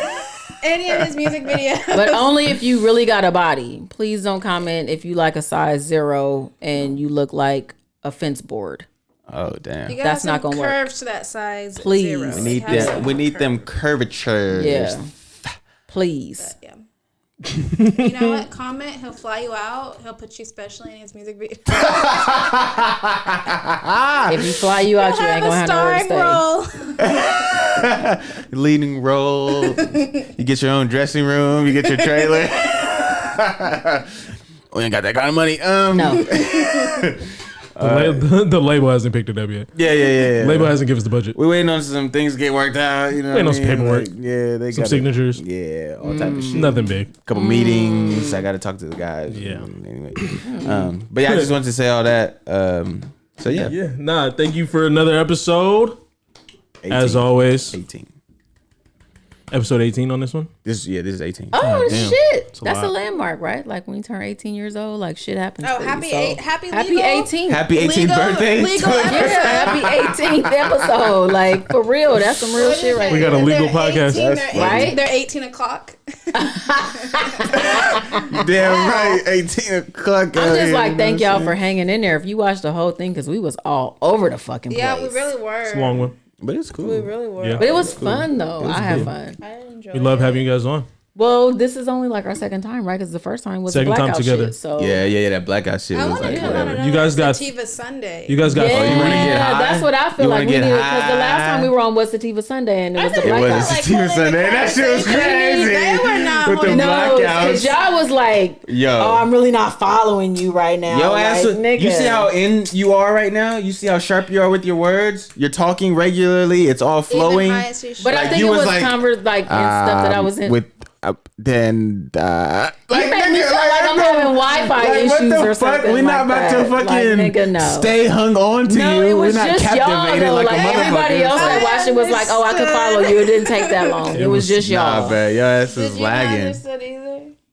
any of his music videos. But only if you really got a body. Please don't comment if you like a size 0 and you look like a fence board. Oh damn! That's not gonna work. Curves to that size. Please. 0. We need that. We need them curvatures. Yeah. Please. Yeah. You know what? Comment. He'll fly you out. He'll put you specially in his music video. If you fly you out, you ain't gonna have nowhere to stay. Role. Leading role. You get your own dressing room. You get your trailer. We ain't got that kind of money. No. the label hasn't picked it up yet. Yeah. Label hasn't given us the budget. We're waiting on some things to get worked out. You know, Waiting on some paperwork. Like, yeah, they Some got signatures. Yeah, all type of shit. Nothing big. Couple meetings. I got to talk to the guys. Yeah. Anyway, but yeah, I just wanted to say all that. So yeah. Yeah. Nah. Thank you for another episode. 18. As always, 18. episode 18 on this one. This is 18. Oh, damn. shit. a That's a lot. landmark, right? Like when you turn 18 years old, like shit happens. Oh, for happy you, so. happy Happy legal? 18th. Happy 18th Legal- birthday. legal Yeah, happy 18th episode. Like, for real. That's some real shit right We got a there. legal They're podcast. 18, That's they're funny. 18, they're 18 o'clock. Damn right. 18 o'clock. I'm just like, thank y'all for hanging in there. If you watched the whole thing, because we was all over the fucking place. Yeah, we really were. It's a long one. But it's cool. We really were. Yeah. But it was fun, though. I had fun. I enjoyed We love it. having you guys on. Well, this is only like our second time, right? Because the first time was Second time blackout together. shit. So Yeah, that blackout shit I was want to like put on whatever. another You guys got- Sativa Sunday. You guys got Yeah, you wanna get high? that's what I feel You like wanna we get did because the last high? time we were on was Sativa Sunday and it was the thought It blackout. was a Like, sativa pulling Sunday. the That shit was crazy. crazy. They were not with the holding- No, blackouts. because y'all was like, Yo. oh, I'm really not following you right now. Yo, like, ass, nigga. you see how in you are right now? You see how sharp you are with your words? You're talking regularly. It's all flowing. Even high as you should. But I like, think you it was was like, and stuff that I was in. with then you made me feel like I'm having Wi-Fi like, issues what the or fuck? something. We're not like about that. to fucking like, nigga, no. stay hung on to No, you. it was We're not just y'all captivated though. like Like a motherfucker. everybody else that watched it was like, oh, I could follow you. It didn't take that long. It was just y'all. Nah, bro, your ass was Did you not lagging. understand either?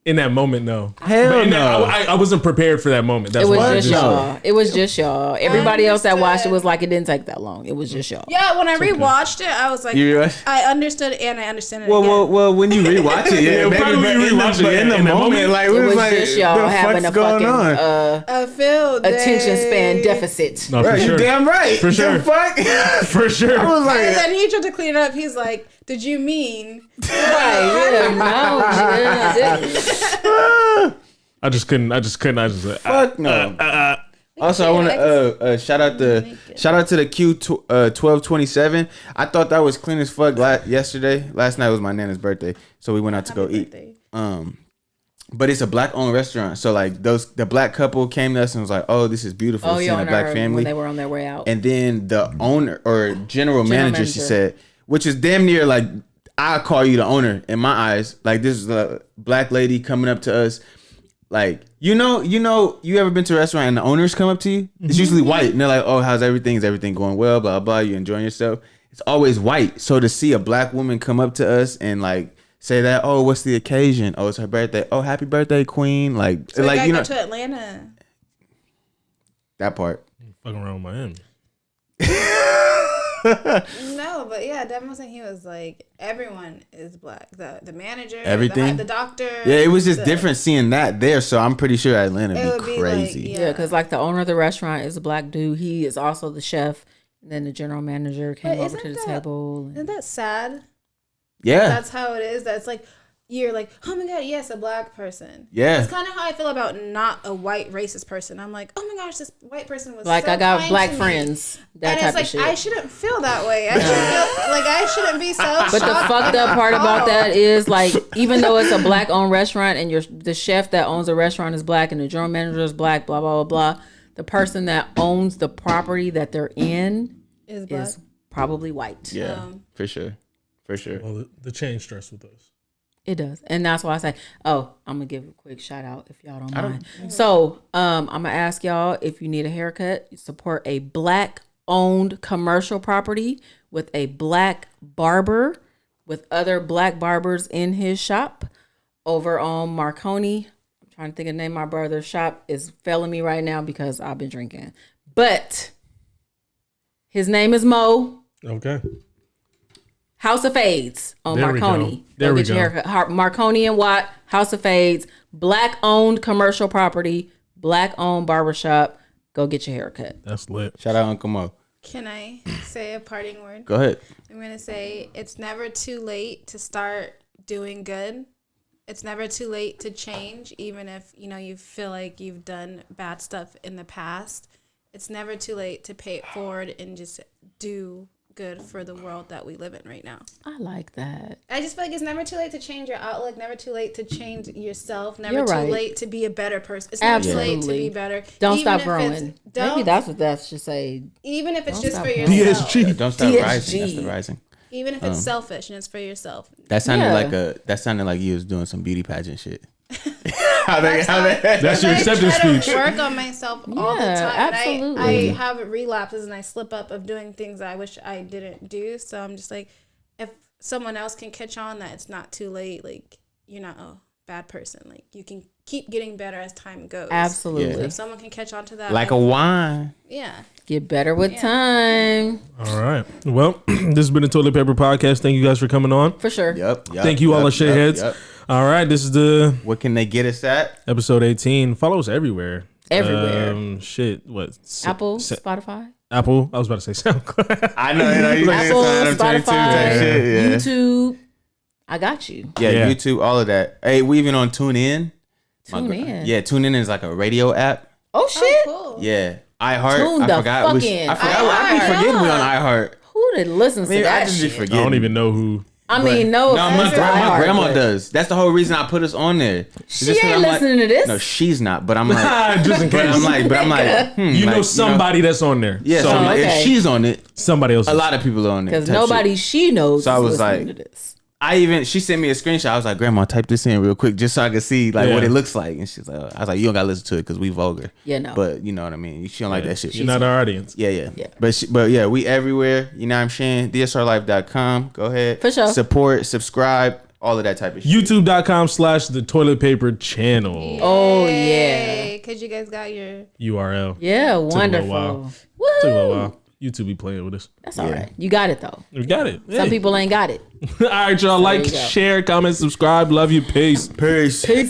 In that moment, no. Hell But in that- no. I wasn't prepared for that moment. That's It was why I just yo. y'all. It was just y'all. Everybody else that watched it Understood. was like, it didn't take that long. It was just y'all. Yeah, when I rewatched it, I was like, You rewatched? I understood it and I understand it Well, again. well, when you rewatch it, yeah, maybe, probably but when you rewatch it, but in yeah, the in that moment, moment, like, It we was like, just y'all the having fuck's a going fucking on? I feel attention span deficit. No, for Right, sure. you damn right. For sure. The fuck? For sure. I was And like, then he tried to clean it up. He's like, did you mean? Right, yeah, no, yeah, I just couldn't. fuck no. Also, I want to shout out to the Q1227. I thought that was clean as fuck yesterday. Last night was my nana's birthday, so we went out to go eat. But it's a black-owned restaurant, so like the black couple came to us and was like, "Oh, this is beautiful, Oh, seeing yeah, a black family." when they were on their way out. And then the owner or general manager, she said, which is damn near like, I call you the owner in my eyes. Like, this is a black lady coming up to us. Like, you ever been to a restaurant and the owners come up to you? It's usually white. And they're like, oh, how's everything? Is everything going well? Blah, blah, you enjoying yourself? It's always white. So to see a black woman come up to us and like say that, oh, what's the occasion? Oh, it's her birthday. Oh, happy birthday, queen. Like, So like, we you gotta know, go to Atlanta. that part. Fucking around with Miami. No, but yeah, Devin was saying he was like, everyone is black. The manager, Everything? the doctor. Yeah, it was just the- different seeing that there. So I'm pretty sure Atlanta It be would be crazy. like, Yeah, because like the owner of the restaurant is a black dude. He is also the chef. And then the general manager came But over to the isn't table. Isn't that sad? Yeah. That's how it is. That's like, you're like, oh my God, yes, a black person. Yeah. That's kind of how I feel about not a white racist person. I'm like, oh my gosh, this white person was Like, so I got kind black to me. friends. That And type it's like, of shit. I shouldn't feel that way. I shouldn't be so But the shocked fucked up part about that is like, even though it's a black owned restaurant and the chef that owns the restaurant is black and the general manager is black, blah, blah, blah, blah. The person that owns the property that they're in is black. is probably white. Yeah, for sure. For sure. Well, the change starts with us. It does. And that's why I say, oh, I'm going to give a quick shout out if y'all don't mind. So I'm going to ask y'all if you need a haircut, you support a black owned commercial property with a black barber with other black barbers in his shop over on Marconi. I'm trying to think of the name of my brother's shop is failing me right now because I've been drinking. But his name is Mo. Okay. House of Fades on There we go. Marconi. There Go we get your go. haircut. Marconi and Watt, House of Fades, black owned commercial property, black owned barbershop. Go get your haircut. That's lit. Shout out Uncle Mo. Can I say a parting word? Go ahead. I'm going to say it's never too late to start doing good. It's never too late to change, even if, you feel like you've done bad stuff in the past. It's never too late to pay it forward and just do good for the world that we live in right now. I like that. I just feel like it's never too late to change your outlook, never too late to change yourself, never You're too right. late to be a better person. It's never too late to Absolutely. be better. Don't Even stop if growing. it's- Maybe that's what that should say. Even if it's Don't just stop for growing. yourself. DSG. Don't stop DSG. rising. That's the rising. Even if it's selfish and it's for yourself. That sounded Yeah. that sounded like you was doing some beauty pageant shit. That's your I acceptance try to speech. work on myself all the Yeah, time. absolutely. And I have relapses and I slip up of doing things I wish I didn't do. So I'm just like, if someone else can catch on that it's not too late, like you're not a bad person. Like you can keep getting better as time goes. Absolutely. So if someone can catch on to that, Like a wine. yeah. Get better with time. All right. Well, this has been a Toilet Paper Podcast. Thank you guys for coming on. For sure. Yep. Thank you all the shitheads. All right. This is the What can they get us at? episode 18. Follow us everywhere. Everywhere. Shit. What? Apple, Spotify. Apple. I was about to say SoundCloud. I know. You Apple, Spotify, Spotify, shit. Yeah. YouTube. I got you. Yeah, YouTube, all of that. Hey, we even on TuneIn. TuneIn. Yeah, TuneIn is like a radio app. Oh shit. Cool. Yeah, iHeart. Tune I the forgot. fuck in. I be forgetting we on iHeart. Who did listens to Maybe that I just be shit? I forgetting. don't even know who. I mean, no No, offense to my iHeart, grandma but does. That's the whole reason I put us on there. She ain't listening to this. No, she's not. But I'm like, Just in case. but I'm like, You know somebody that's on there. Yeah, So so I'm like, okay. if she's on it, somebody else. a lot of people are on it. because type nobody shit. she knows So I is was listening like- to this. She sent me a screenshot. I was like, Grandma, type this in real quick just so I could see like what Yeah. it looks like. And she's like, I was like, you don't gotta listen to it because we vulgar. Yeah, no. But you know what I mean. She don't like that shit. You're not our audience. Yeah. Yeah. But yeah, we everywhere. You know what I'm saying? DSRlife.com. Go ahead. For sure. Support, subscribe, all of that type of shit. YouTube.com/the toilet paper channel Oh yeah. Hey, cause you guys got your URL. Yeah, a little wonderful. while. Woo! Took a little while. YouTube be playing with us. That's all right. You got it though. We got it. Some people ain't got it. All right, y'all. Like, you go. share, comment, subscribe. Love you. Peace. Peace.